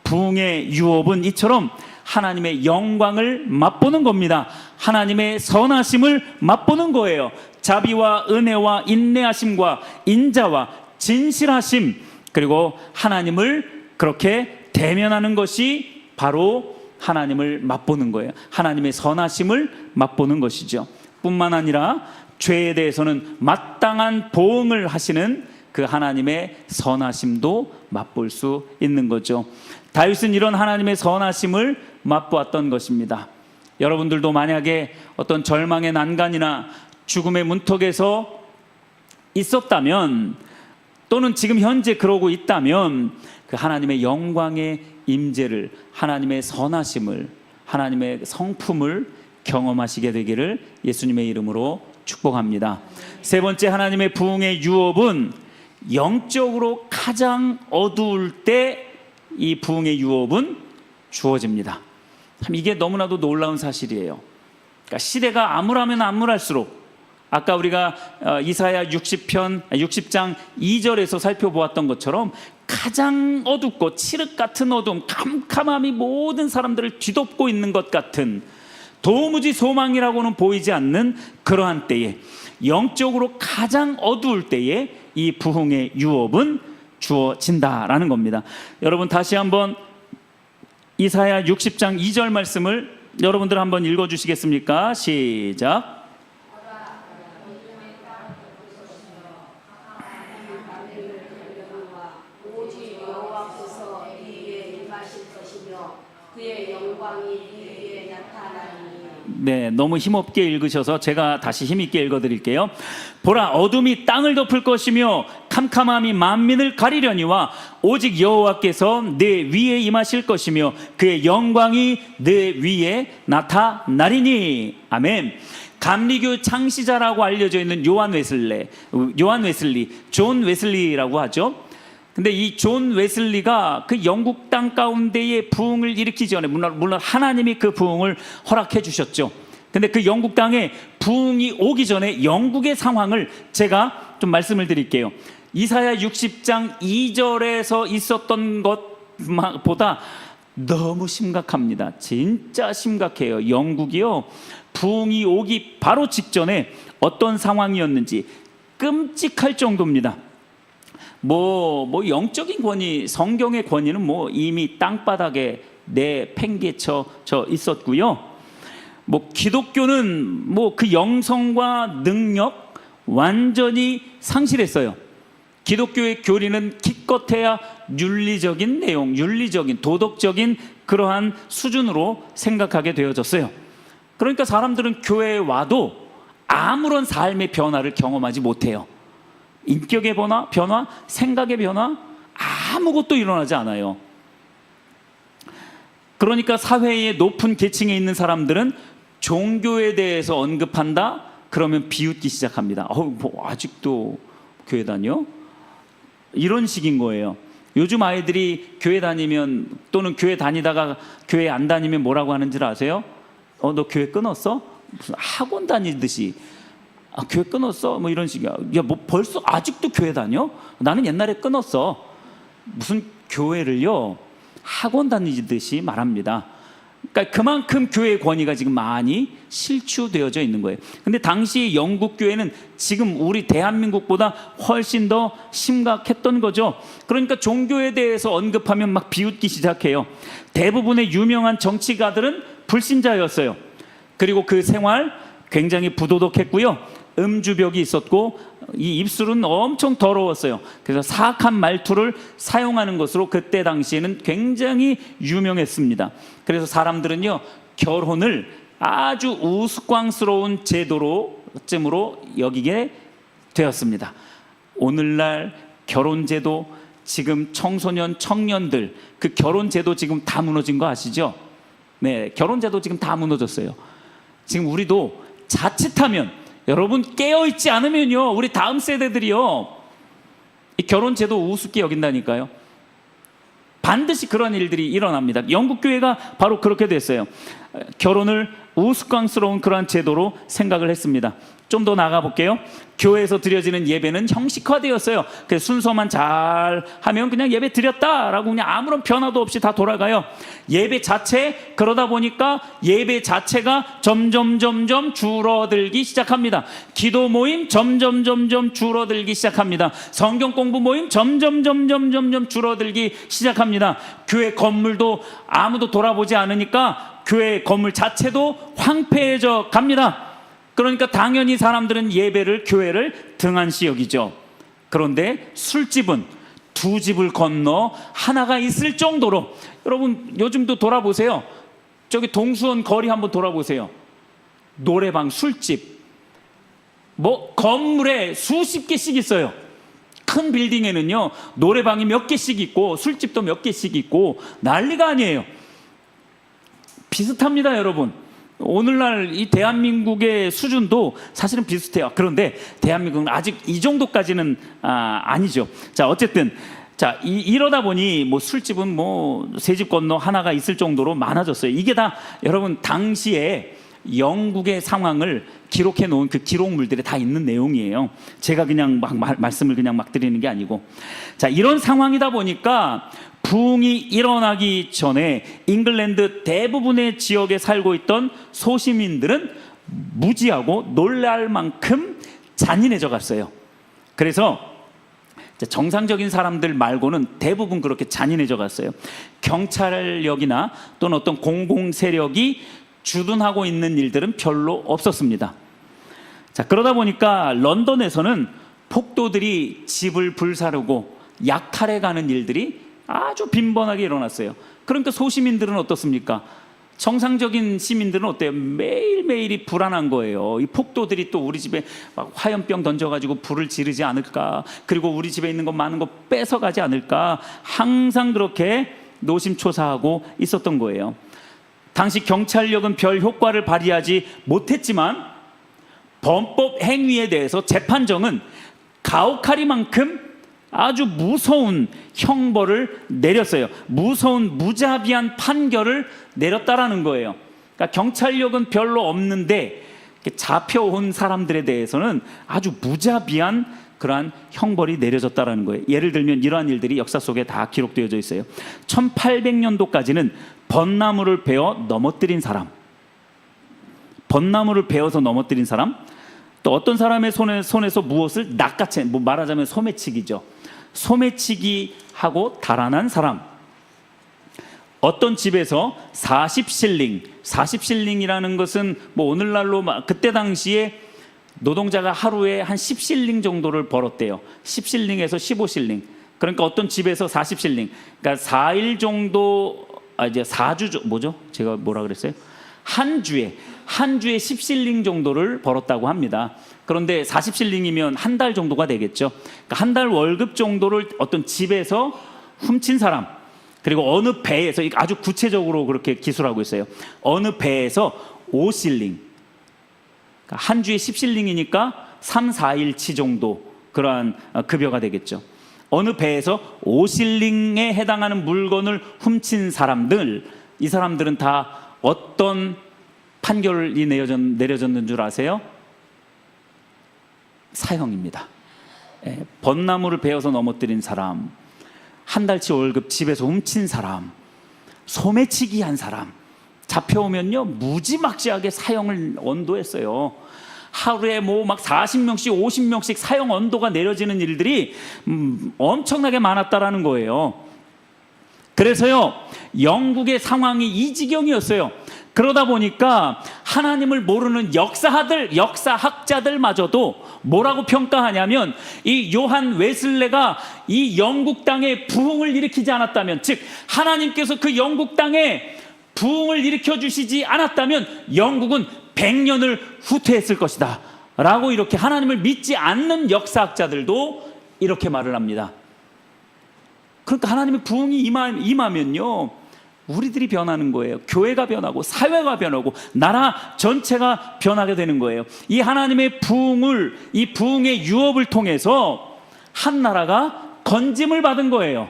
부흥의 유업은 이처럼 하나님의 영광을 맛보는 겁니다. 하나님의 선하심을 맛보는 거예요. 자비와 은혜와 인내하심과 인자와 진실하심, 그리고 하나님을 그렇게 대면하는 것이 바로 하나님을 맛보는 거예요. 하나님의 선하심을 맛보는 것이죠. 뿐만 아니라 죄에 대해서는 마땅한 보응을 하시는 그 하나님의 선하심도 맛볼 수 있는 거죠. 다윗은 이런 하나님의 선하심을 맛보았던 것입니다. 여러분들도 만약에 어떤 절망의 난간이나 죽음의 문턱에서 있었다면, 또는 지금 현재 그러고 있다면, 그 하나님의 영광의 임재를, 하나님의 선하심을, 하나님의 성품을 경험하시게 되기를 예수님의 이름으로 축복합니다. 세 번째, 하나님의 부흥의 유업은 영적으로 가장 어두울 때 이 부흥의 유업은 주어집니다. 참 이게 너무나도 놀라운 사실이에요. 그러니까 시대가 암울하면 암울할수록, 아까 우리가 이사야 60장 2절에서 살펴보았던 것처럼 가장 어둡고 칠흑 같은 어둠, 캄캄함이 모든 사람들을 뒤덮고 있는 것 같은, 도무지 소망이라고는 보이지 않는 그러한 때에, 영적으로 가장 어두울 때에 이 부흥의 유업은 주어진다라는 겁니다. 여러분 다시 한번 이사야 60장 2절 말씀을 여러분들 한번 읽어주시겠습니까? 시작. 오직 여호와께서 이 위에 임하실 것이며 그의 영광이 이 위에 나타나리니. 네, 너무 힘없게 읽으셔서 제가 다시 힘있게 읽어드릴게요. 보라, 어둠이 땅을 덮을 것이며 캄캄함이 만민을 가리려니와 오직 여호와께서 내 위에 임하실 것이며 그의 영광이 내 위에 나타나리니. 아멘. 감리교 창시자라고 알려져 있는 요한 웨슬리, 존 웨슬리라고 하죠. 근데 이 존 웨슬리가 그 영국 땅 가운데에 부흥을 일으키기 전에, 물론 하나님이 그 부흥을 허락해 주셨죠. 근데 그 영국 땅에 부흥이 오기 전에 영국의 상황을 제가 좀 말씀을 드릴게요. 이사야 60장 2절에서 있었던 것보다 너무 심각합니다. 진짜 심각해요. 영국이요, 부흥이 오기 바로 직전에 어떤 상황이었는지 끔찍할 정도입니다. 뭐 영적인 권위, 성경의 권위는 뭐 이미 땅바닥에 내팽개쳐 있었고요. 기독교는 그 영성과 능력 완전히 상실했어요. 기독교의 교리는 기껏해야 윤리적인 내용, 윤리적인 도덕적인 그러한 수준으로 생각하게 되어졌어요. 그러니까 사람들은 교회에 와도 아무런 삶의 변화를 경험하지 못해요. 인격의 변화, 생각의 변화, 아무것도 일어나지 않아요. 그러니까 사회의 높은 계층에 있는 사람들은 종교에 대해서 언급한다? 그러면 비웃기 시작합니다. 뭐 아직도 교회 다녀? 이런 식인 거예요. 요즘 아이들이 교회 다니면, 또는 교회 다니다가 교회 안 다니면 뭐라고 하는 줄 아세요? 너 교회 끊었어? 무슨 학원 다니듯이. 교회 끊었어? 뭐 이런 식이야. 야, 뭐 벌써 아직도 교회 다녀? 나는 옛날에 끊었어. 무슨 교회를요, 학원 다니듯이 말합니다. 그러니까 그만큼 교회의 권위가 지금 많이 실추되어져 있는 거예요. 근데 당시 영국 교회는 지금 우리 대한민국보다 훨씬 더 심각했던 거죠. 그러니까 종교에 대해서 언급하면 막 비웃기 시작해요. 대부분의 유명한 정치가들은 불신자였어요. 그리고 그 생활 굉장히 부도덕했고요. 음주벽이 있었고, 이 입술은 엄청 더러웠어요. 그래서 사악한 말투를 사용하는 것으로 그때 당시에는 굉장히 유명했습니다. 그래서 사람들은요, 결혼을 아주 우스꽝스러운 제도로 여기게 되었습니다. 오늘날 결혼제도, 지금 청소년 청년들 그 결혼제도 지금 다 무너진 거 아시죠? 네, 결혼제도 지금 다 무너졌어요. 지금 우리도 자칫하면, 여러분 깨어있지 않으면요, 우리 다음 세대들이요, 이 결혼제도 우습게 여긴다니까요. 반드시 그런 일들이 일어납니다. 영국 교회가 바로 그렇게 됐어요. 결혼을 우스꽝스러운 그러한 제도로 생각을 했습니다. 좀 더 나가 볼게요. 교회에서 드려지는 예배는 형식화되었어요. 그래서 순서만 잘 하면 그냥 예배 드렸다라고 그냥 아무런 변화도 없이 다 돌아가요. 예배 자체, 그러다 보니까 예배 자체가 점점 줄어들기 시작합니다. 기도 모임 점점 줄어들기 시작합니다. 성경 공부 모임 점점 줄어들기 시작합니다. 교회 건물도 아무도 돌아보지 않으니까 교회 건물 자체도 황폐해져 갑니다. 그러니까 당연히 사람들은 예배를, 교회를 등한시 여기죠. 그런데 술집은 두 집을 건너 하나가 있을 정도로, 여러분 요즘도 돌아보세요. 저기 동수원 거리 한번 돌아보세요. 노래방, 술집, 뭐 건물에 수십 개씩 있어요. 큰 빌딩에는요, 노래방이 몇 개씩 있고 술집도 몇 개씩 있고 난리가 아니에요. 비슷합니다, 여러분. 오늘날 이 대한민국의 수준도 사실은 비슷해요. 그런데 대한민국은 아직 이 정도까지는 아니죠. 자, 어쨌든 이러다 보니 뭐 술집은 뭐 세 집 건너 하나가 있을 정도로 많아졌어요. 이게 다 여러분 당시에 영국의 상황을 기록해 놓은 그 기록물들에 다 있는 내용이에요. 제가 그냥 말씀을 그냥 막 드리는 게 아니고. 자, 이런 상황이다 보니까 부흥이 일어나기 전에 잉글랜드 대부분의 지역에 살고 있던 소시민들은 무지하고 놀랄 만큼 잔인해져 갔어요. 그래서 정상적인 사람들 말고는 대부분 그렇게 잔인해져 갔어요. 경찰력이나 또는 어떤 공공 세력이 주둔하고 있는 일들은 별로 없었습니다. 자, 그러다 보니까 런던에서는 폭도들이 집을 불사르고 약탈해 가는 일들이 아주 빈번하게 일어났어요. 그러니까 소시민들은 어떻습니까? 정상적인 시민들은 어때요? 매일매일이 불안한 거예요. 이 폭도들이 또 우리 집에 막 화염병 던져가지고 불을 지르지 않을까, 그리고 우리 집에 있는 거 많은 거 뺏어가지 않을까, 항상 그렇게 노심초사하고 있었던 거예요. 당시 경찰력은 별 효과를 발휘하지 못했지만 범법 행위에 대해서 재판정은 가혹하리만큼 아주 무서운 형벌을 내렸어요. 무서운 무자비한 판결을 내렸다라는 거예요. 그러니까 경찰력은 별로 없는데 잡혀온 사람들에 대해서는 아주 무자비한 그러한 형벌이 내려졌다라는 거예요. 예를 들면 이러한 일들이 역사 속에 다 기록되어져 있어요. 1800년도까지는 벚나무를 베어 넘어뜨린 사람, 벚나무를 베어서 넘어뜨린 사람, 또 어떤 사람의 손에서 무엇을 낚아채, 뭐 말하자면 소매치기죠. 소매치기 하고 달아난 사람, 어떤 집에서 40실링이라는 것은 뭐 오늘날로 그때 당시에 노동자가 하루에 한 10실링 정도를 벌었대요. 10실링에서 15실링. 그러니까 어떤 집에서 40실링. 그러니까 4일 정도, 이제 4주, 뭐죠? 제가 뭐라 그랬어요? 한 주에 10실링 정도를 벌었다고 합니다. 그런데 40실링이면 한 달 정도가 되겠죠. 그러니까 한 달 월급 정도를 어떤 집에서 훔친 사람, 그리고 어느 배에서, 아주 구체적으로 그렇게 기술하고 있어요. 어느 배에서 5실링, 한 주에 10실링이니까 3, 4일치 정도 그러한 급여가 되겠죠. 어느 배에서 5실링에 해당하는 물건을 훔친 사람들, 이 사람들은 다 어떤 판결이 내려졌는 줄 아세요? 사형입니다. 벚나무를 베어서 넘어뜨린 사람, 한 달치 월급 집에서 훔친 사람, 소매치기 한 사람 잡혀오면요 무지막지하게 사형을 언도했어요. 하루에 뭐 막 40명씩 50명씩 사형 언도가 내려지는 일들이 엄청나게 많았다라는 거예요. 그래서요 영국의 상황이 이 지경이었어요. 그러다 보니까 하나님을 모르는 역사학자들마저도 뭐라고 평가하냐면, 이 요한 웨슬레가 이 영국 땅에 부흥을 일으키지 않았다면, 즉 하나님께서 그 영국 땅에 부흥을 일으켜 주시지 않았다면 영국은 100년을 후퇴했을 것이다 라고, 이렇게 하나님을 믿지 않는 역사학자들도 이렇게 말을 합니다. 그러니까 하나님의 부흥이 임하면요 우리들이 변하는 거예요. 교회가 변하고 사회가 변하고 나라 전체가 변하게 되는 거예요. 이 하나님의 부흥을, 이 부흥의 유업을 통해서 한 나라가 건짐을 받은 거예요.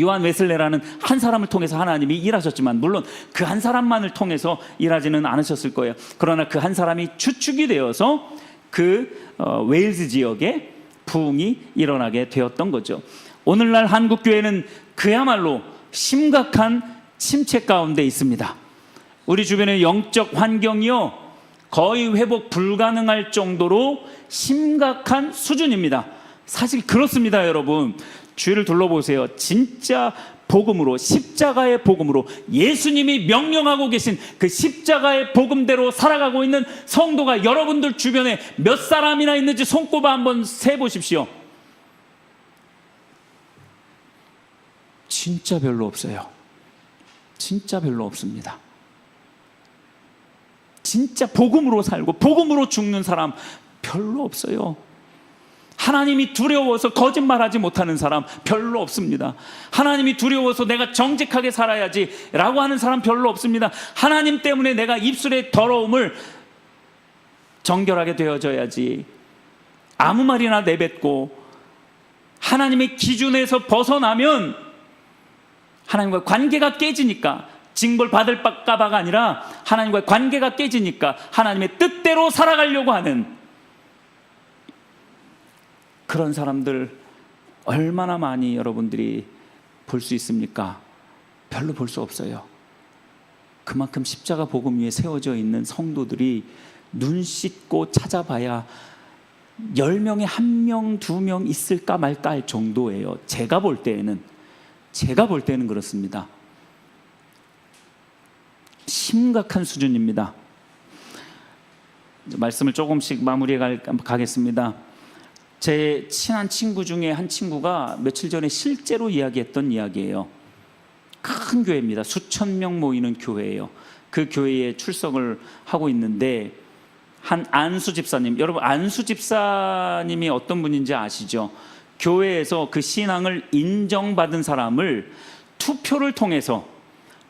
요한 웨슬레라는 한 사람을 통해서 하나님이 일하셨지만, 물론 그 한 사람만을 통해서 일하지는 않으셨을 거예요. 그러나 그 한 사람이 주축이 되어서 그 웨일즈 지역에 부흥이 일어나게 되었던 거죠. 오늘날 한국 교회는 그야말로 심각한 침체 가운데 있습니다. 우리 주변의 영적 환경이요 거의 회복 불가능할 정도로 심각한 수준입니다. 사실 그렇습니다. 여러분 주위를 둘러보세요. 진짜 복음으로, 십자가의 복음으로, 예수님이 명령하고 계신 그 십자가의 복음대로 살아가고 있는 성도가 여러분들 주변에 몇 사람이나 있는지 손꼽아 한번 세보십시오. 진짜 별로 없어요. 진짜 별로 없습니다. 진짜 복음으로 살고 복음으로 죽는 사람 별로 없어요. 하나님이 두려워서 거짓말하지 못하는 사람 별로 없습니다. 하나님이 두려워서 내가 정직하게 살아야지 라고 하는 사람 별로 없습니다. 하나님 때문에 내가 입술의 더러움을 정결하게 되어져야지, 아무 말이나 내뱉고 하나님의 기준에서 벗어나면 하나님과 관계가 깨지니까, 징벌 받을까 봐가 아니라 하나님과의 관계가 깨지니까 하나님의 뜻대로 살아가려고 하는 그런 사람들 얼마나 많이 여러분들이 볼 수 있습니까? 별로 볼 수 없어요. 그만큼 십자가 복음 위에 세워져 있는 성도들이 눈 씻고 찾아봐야 10명에 1명, 2명 있을까 말까 할 정도예요. 제가 볼 때는 그렇습니다. 심각한 수준입니다. 말씀을 조금씩 마무리해 가겠습니다. 제 친한 친구 중에 한 친구가 며칠 전에 실제로 이야기했던 이야기예요. 큰 교회입니다. 수천 명 모이는 교회예요. 그 교회에 출석을 하고 있는데 한 안수 집사님, 여러분 안수 집사님이 어떤 분인지 아시죠? 교회에서 그 신앙을 인정받은 사람을 투표를 통해서,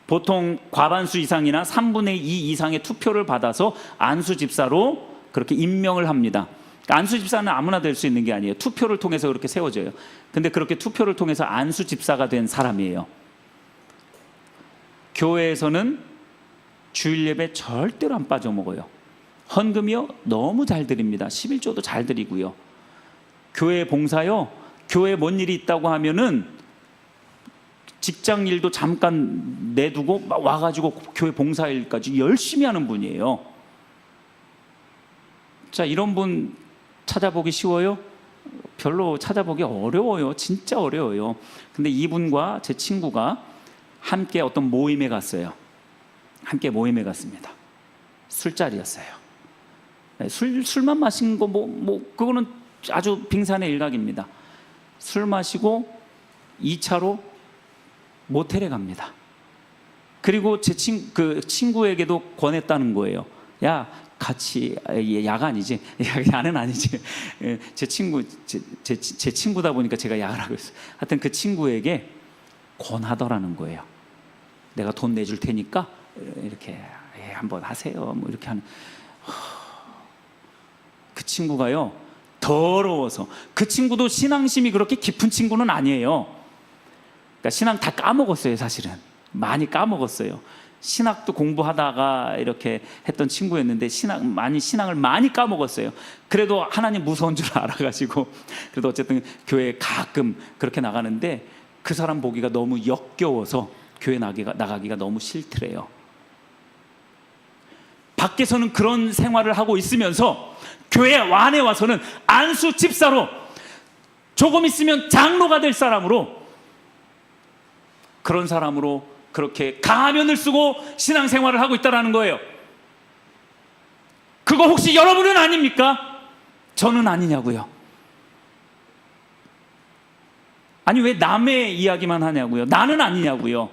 보통 과반수 이상이나 3분의 2 이상의 투표를 받아서 안수 집사로 그렇게 임명을 합니다. 안수 집사는 아무나 될 수 있는 게 아니에요. 투표를 통해서 그렇게 세워져요. 근데 그렇게 투표를 통해서 안수 집사가 된 사람이에요. 교회에서는 주일 예배 절대로 안 빠져먹어요. 헌금이요 너무 잘 드립니다. 11조도 잘 드리고요. 교회 봉사요, 교회에 뭔 일이 있다고 하면은 직장 일도 잠깐 내두고 와가지고 교회 봉사일까지 열심히 하는 분이에요. 자, 이런 분 찾아보기 쉬워요? 별로 찾아보기 어려워요. 진짜 어려워요. 근데 이분과 제 친구가 함께 어떤 모임에 갔어요. 함께 모임에 갔습니다. 술자리였어요. 술만 마신 거 그거는 아주 빙산의 일각입니다. 술 마시고 2차로 모텔에 갑니다. 그리고 제 친구에게도 권했다는 거예요. 야, 같이, 야가 아니지, 야는 아니지. 제 친구다 보니까 제가 야를 하고 있어요. 하여튼 그 친구에게 권하더라는 거예요. 내가 돈 내줄 테니까 이렇게 한번 하세요. 뭐 이렇게 하는. 그 친구가요, 더러워서. 그 친구도 신앙심이 그렇게 깊은 친구는 아니에요. 그러니까 신앙 다 까먹었어요. 사실은 많이 까먹었어요. 신학도 공부하다가 이렇게 했던 친구였는데 신앙을 많이 까먹었어요. 그래도 하나님 무서운 줄 알아가지고 그래도 어쨌든 교회에 가끔 그렇게 나가는데, 그 사람 보기가 너무 역겨워서 교회 나가기가 너무 싫더래요. 밖에서는 그런 생활을 하고 있으면서 교회 안에 와서는 안수 집사로, 조금 있으면 장로가 될 사람으로, 그런 사람으로 그렇게 가면을 쓰고 신앙생활을 하고 있다는 거예요. 그거 혹시 여러분은 아닙니까? 저는 아니냐고요. 아니 왜 남의 이야기만 하냐고요. 나는 아니냐고요.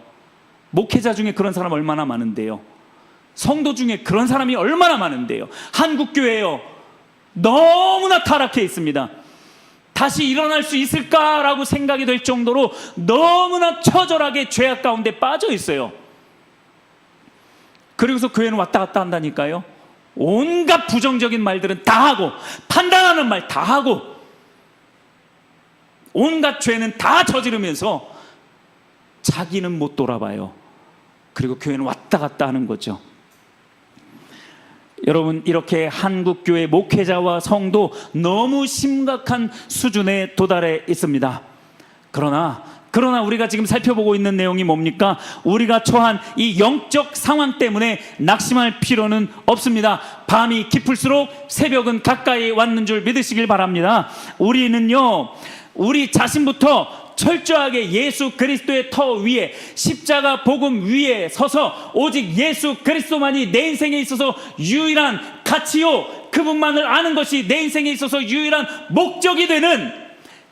목회자 중에 그런 사람 얼마나 많은데요. 성도 중에 그런 사람이 얼마나 많은데요. 한국교회요, 너무나 타락해 있습니다. 다시 일어날 수 있을까라고 생각이 될 정도로 너무나 처절하게 죄악 가운데 빠져 있어요. 그리고서 교회는 왔다 갔다 한다니까요. 온갖 부정적인 말들은 다 하고, 판단하는 말 다 하고, 온갖 죄는 다 저지르면서 자기는 못 돌아봐요. 그리고 교회는 왔다 갔다 하는 거죠. 여러분, 이렇게 한국교회 목회자와 성도 너무 심각한 수준에 도달해 있습니다. 그러나 우리가 지금 살펴보고 있는 내용이 뭡니까? 우리가 처한 이 영적 상황 때문에 낙심할 필요는 없습니다. 밤이 깊을수록 새벽은 가까이 왔는 줄 믿으시길 바랍니다. 우리는요, 우리 자신부터 철저하게 예수 그리스도의 터 위에, 십자가 복음 위에 서서 오직 예수 그리스도만이 내 인생에 있어서 유일한 가치요, 그분만을 아는 것이 내 인생에 있어서 유일한 목적이 되는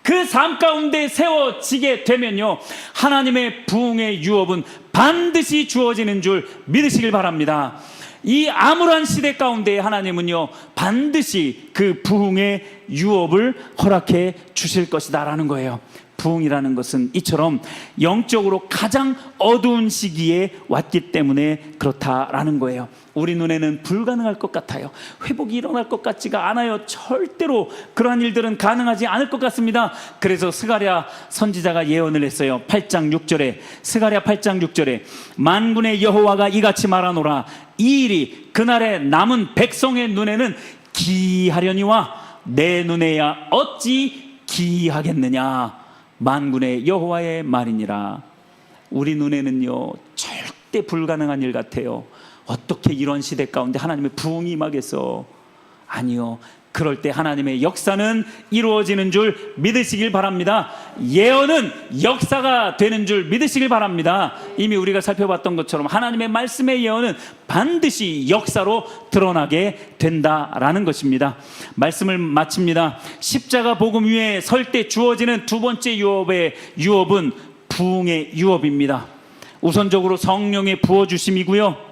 그 삶 가운데 세워지게 되면요, 하나님의 부흥의 유업은 반드시 주어지는 줄 믿으시길 바랍니다. 이 암울한 시대 가운데 하나님은요, 반드시 그 부흥의 유업을 허락해 주실 것이다 라는 거예요. 부흥이라는 것은 이처럼 영적으로 가장 어두운 시기에 왔기 때문에 그렇다라는 거예요. 우리 눈에는 불가능할 것 같아요. 회복이 일어날 것 같지가 않아요. 절대로 그러한 일들은 가능하지 않을 것 같습니다. 그래서 스가랴 선지자가 예언을 했어요. 8장 6절에, 스가랴 8장 6절에 만군의 여호와가 이같이 말하노라. 이 일이 그날에 남은 백성의 눈에는 기이하려니와 내 눈에야 어찌 기이하겠느냐. 만군의 여호와의 말이니라. 우리 눈에는요, 절대 불가능한 일 같아요. 어떻게 이런 시대 가운데 하나님의 부흥이 임하겠어? 아니요, 그럴 때 하나님의 역사는 이루어지는 줄 믿으시길 바랍니다. 예언은 역사가 되는 줄 믿으시길 바랍니다. 이미 우리가 살펴봤던 것처럼 하나님의 말씀의 예언은 반드시 역사로 드러나게 된다라는 것입니다. 말씀을 마칩니다. 십자가 복음 위에 설 때 주어지는 두 번째 유업은 부흥의 유업입니다. 우선적으로 성령의 부어주심이고요,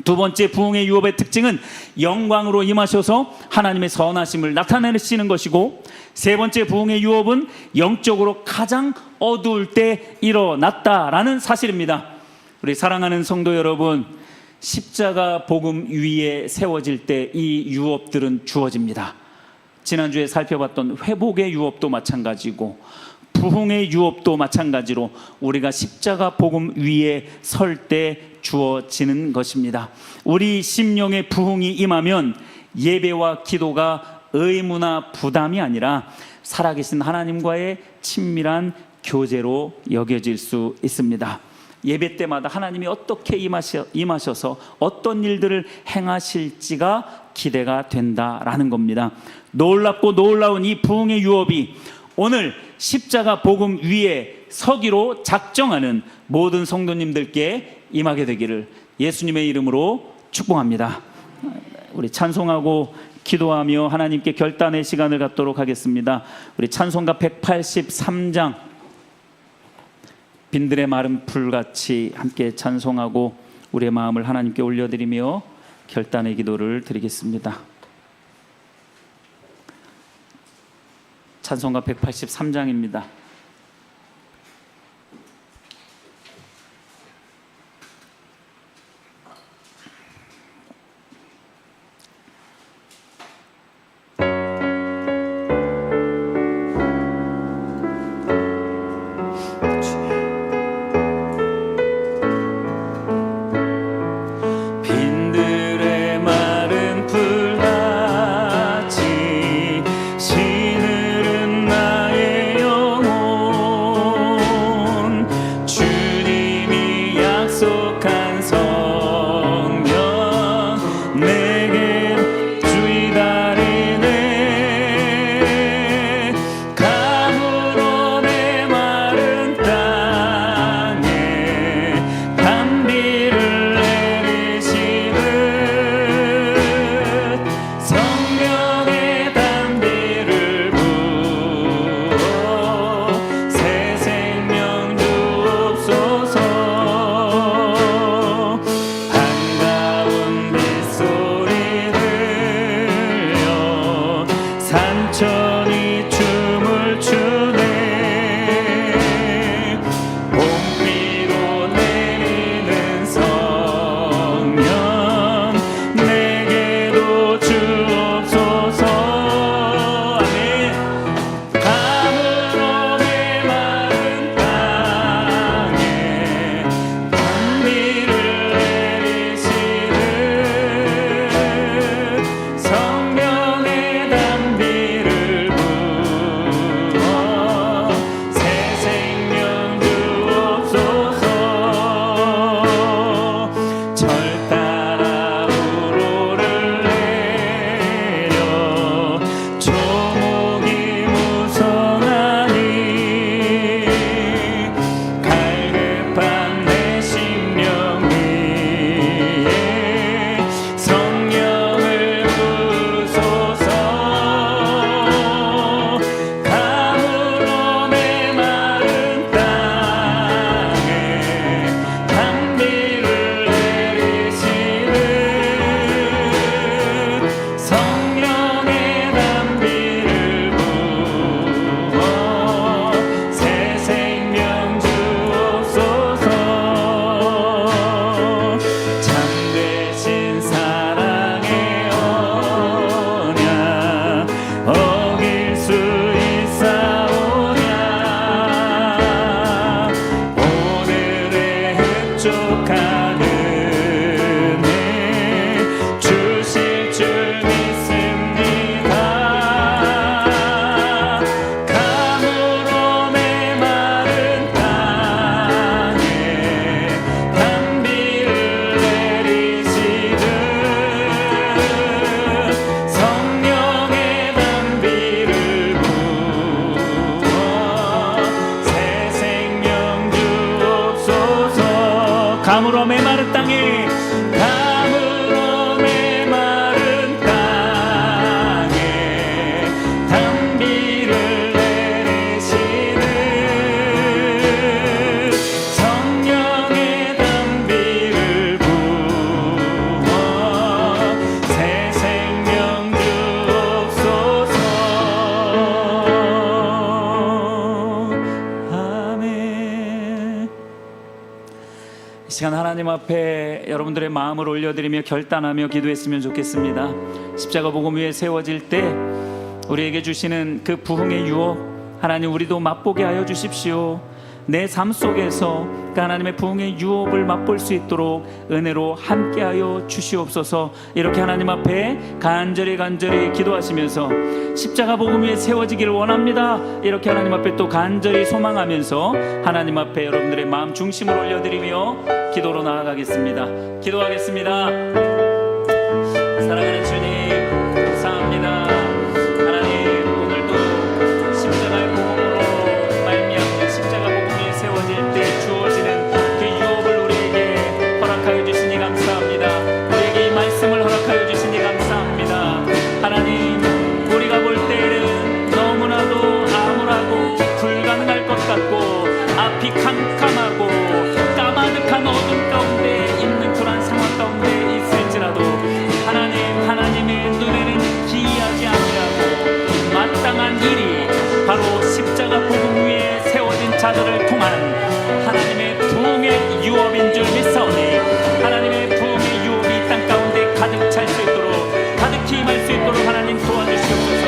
두 번째 부흥의 유업의 특징은 영광으로 임하셔서 하나님의 선하심을 나타내시는 것이고, 세 번째 부흥의 유업은 영적으로 가장 어두울 때 일어났다라는 사실입니다. 우리 사랑하는 성도 여러분, 십자가 복음 위에 세워질 때 이 유업들은 주어집니다. 지난주에 살펴봤던 회복의 유업도 마찬가지고 부흥의 유업도 마찬가지로 우리가 십자가 복음 위에 설 때 주어지는 것입니다. 우리 심령의 부흥이 임하면 예배와 기도가 의무나 부담이 아니라 살아계신 하나님과의 친밀한 교제로 여겨질 수 있습니다. 예배 때마다 하나님이 어떻게 임하셔서 어떤 일들을 행하실지가 기대가 된다라는 겁니다. 놀랍고 놀라운 이 부흥의 유업이 오늘 십자가 복음 위에 서기로 작정하는 모든 성도님들께 임하게 되기를 예수님의 이름으로 축복합니다. 우리 찬송하고 기도하며 하나님께 결단의 시간을 갖도록 하겠습니다. 우리 찬송가 183장, 빈들의 마른 풀같이 함께 찬송하고 우리의 마음을 하나님께 올려드리며 결단의 기도를 드리겠습니다. 찬송가 183장입니다. 족한 은혜 주실 줄 믿습니다. 가물어 메마른 땅에 단비를 내리시듯 성령의 단비를 부어 새 생명 주옵소서. 가물어 메마른 땅에 가물어 메마른 땅에 단비를 내리시듯 성령의 단비를 부어 새 생명 주옵소서. 아멘. 이 시간 하나님 앞에 여러분들의 마음을 올려드리며 결단하며 기도했으면 좋겠습니다. 십자가 복음 위에 세워질 때 우리에게 주시는 그 부흥의 유업, 하나님 우리도 맛보게 하여 주십시오. 내 삶 속에서 그 하나님의 부흥의 유업을 맛볼 수 있도록 은혜로 함께하여 주시옵소서. 이렇게 하나님 앞에 간절히 기도하시면서 십자가 복음 위에 세워지기를 원합니다. 이렇게 하나님 앞에 또 간절히 소망하면서 하나님 앞에 여러분들의 마음 중심을 올려드리며 기도로 나아가겠습니다. 기도하겠습니다. 사랑하는 주님 감사합니다. 하나님 오늘도 십자가의 복음으로 말미암는 십자가 복음이 세워질 때 주어지는 그 유업을 우리에게 허락하여 주시니 감사합니다. 우리에게 이 말씀을 허락하여 주시니 감사합니다. 하나님 우리가 볼 때는 너무나도 암울하고 불가능할 것 같고 앞이 캄캄하고 까마득한 어둠 가운데 있는 그런 상황 가운데 있을지라도 하나님의 눈에는 기이하지 아니하고 마땅한 일이 바로 십자가 복음 위에 세워진 자들을 통한 하나님의 부흥의 유업인 줄 믿사오니 하나님의 부흥의 유업이 이 땅 가운데 가득 찰 수 있도록 가득히 임할 수 있도록 하나님 도와주시옵소서.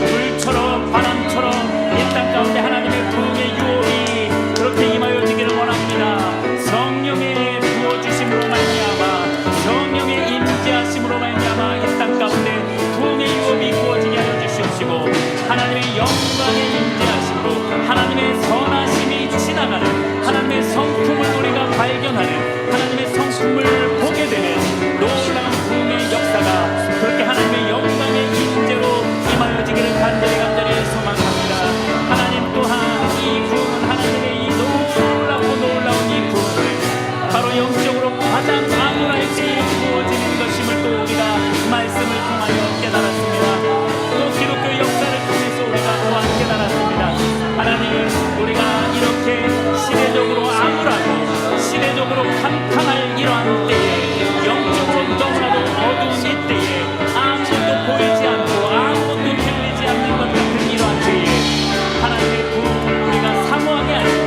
불처럼 바람처럼 이 땅 가운데 하나님의 부흥의 유업이 그렇게 임하여지기를 원합니다. 성령의 부어주심으로 말미암아 성령의 임재하심으로 말미암아 이 땅 가운데 부흥의 유업이 부어지게 하여 주시옵시고 하나님의 영광의 임재하심으로 하나님의 선하심이 지나가는 하나님의 성품을 우리가 발견하는 하나님의 성품을 보게 되는 놀라운 부흥의 역사가 그렇게 하나님의 영광의 임재로 임하여지기를 간절히 소망합니다. 하나님 또한 이 부흥은 하나님의 이 놀라운 이 부흥을 바로 영적으로 가장 암울할 때 부어지는 것임을 또 우리가 말씀을 통하여 깨달았습니다. 또 기독교 역사를 통해서 우리가 또한 깨달았습니다. 하나님 우리가 이렇게 시대적으로 암울하고 시대적으로 캄캄할 이러한 때에 영적으로 너무나도 어두운 이 때에 아무것도 보이지 않고 아무것도 들리지 않는 것 같은 이러한 때에 하나님의 부흥을 우리가 사모하게 하시고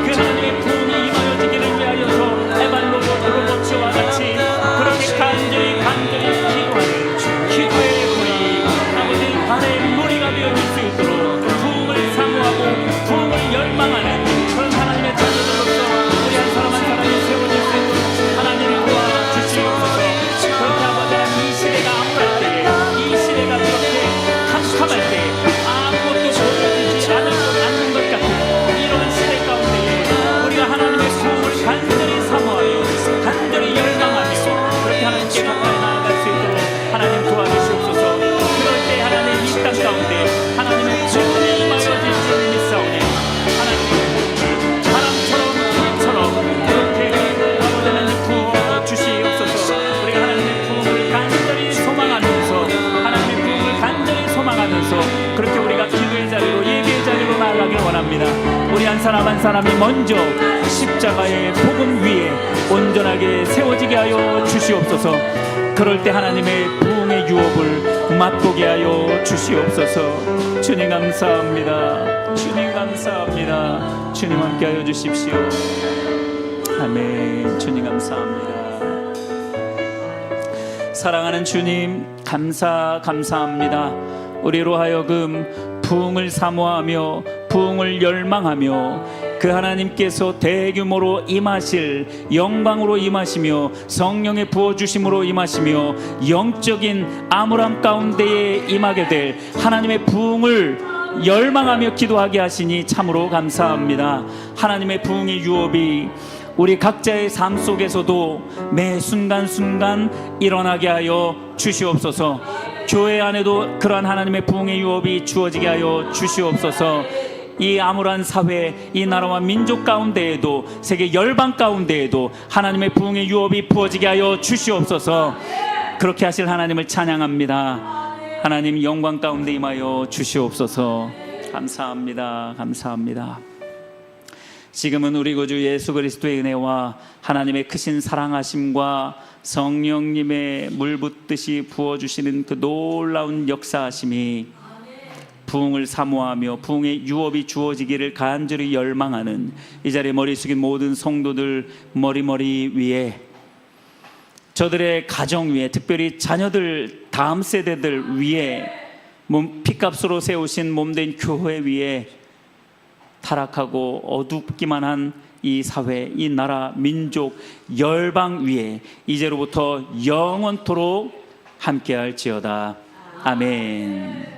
그 하나님의 부흥이 임하여지기를 위하여서 에발로보트와 같이 그렇게 간절히 기도하는 기도의 물이 아버지 발의 무리가 되어질 수 있도록 부흥을 사모하고 부흥을 열망하는 그런 하나님의 자녀들로서 우리 한 사람 한 사람이 세워질 수 있도록 하나님 도와주시옵소서. 그렇게 아버지 이 시대가 암울할 때에 이 시대가 그렇게 캄캄할 때 아무것도 보여지지 않는 것 같은 이런 시대 가운데에 우리가 하나님의 부흥을 간절히 사모하여 간절히 열망하며 그렇게 하나님께 가까이 나아갈 수 있도록 하나님 도와주시옵소서. 그럴 때 하나님 이 땅 가운데 하나님의 부흥이 임하여질 줄 믿사오니 하나님의 부흥이 바람처럼 불처럼 그렇게 아버지는 부어 주시옵소서. 우리가 하나님의 부흥을 간절히 소망하면서 하나님의 부흥을 간절히 소망하면서 그렇게 우리가 기도의 자리로 예배의 자리로 나아가길 원합니다. 우리 한 사람 한 사람이 먼저 십자가의 복음 위에 온전하게 세워지게 하여 주시옵소서. 그럴 때 하나님의 부흥의 유업을 맛보게 하여 주시옵소서. 주님 감사합니다. 주님 감사합니다. 주님 함께 하여 주십시오. 아멘. 주님 감사합니다. 사랑하는 주님 감사합니다. 우리로 하여금 부흥을 사모하며 부흥을 열망하며 그 하나님께서 대규모로 임하실 영광으로 임하시며 성령의 부어주심으로 임하시며 영적인 암울함 가운데에 임하게 될 하나님의 부흥을 열망하며 기도하게 하시니 참으로 감사합니다. 하나님의 부흥의 유업이 우리 각자의 삶 속에서도 매 순간순간 일어나게 하여 주시옵소서. 교회 안에도 그러한 하나님의 부흥의 유업이 주어지게 하여 주시옵소서. 이 암울한 사회, 이 나라와 민족 가운데에도, 세계 열방 가운데에도 하나님의 부흥의 유업이 부어지게 하여 주시옵소서. 그렇게 하실 하나님을 찬양합니다. 하나님 영광 가운데 임하여 주시옵소서. 감사합니다. 감사합니다. 지금은 우리 구주 예수 그리스도의 은혜와 하나님의 크신 사랑하심과 성령님의 물 붓듯이 부어주시는 그 놀라운 역사하심이 부흥을 사모하며 부흥의 유업이 주어지기를 간절히 열망하는 이 자리에 머리 숙인 모든 성도들 머리 위에, 저들의 가정 위에, 특별히 자녀들 다음 세대들 위에, 피값으로 세우신 몸된 교회 위에, 타락하고 어둡기만 한 이 사회, 이 나라, 민족, 열방 위에 이제로부터 영원토록 함께할지어다. 아멘.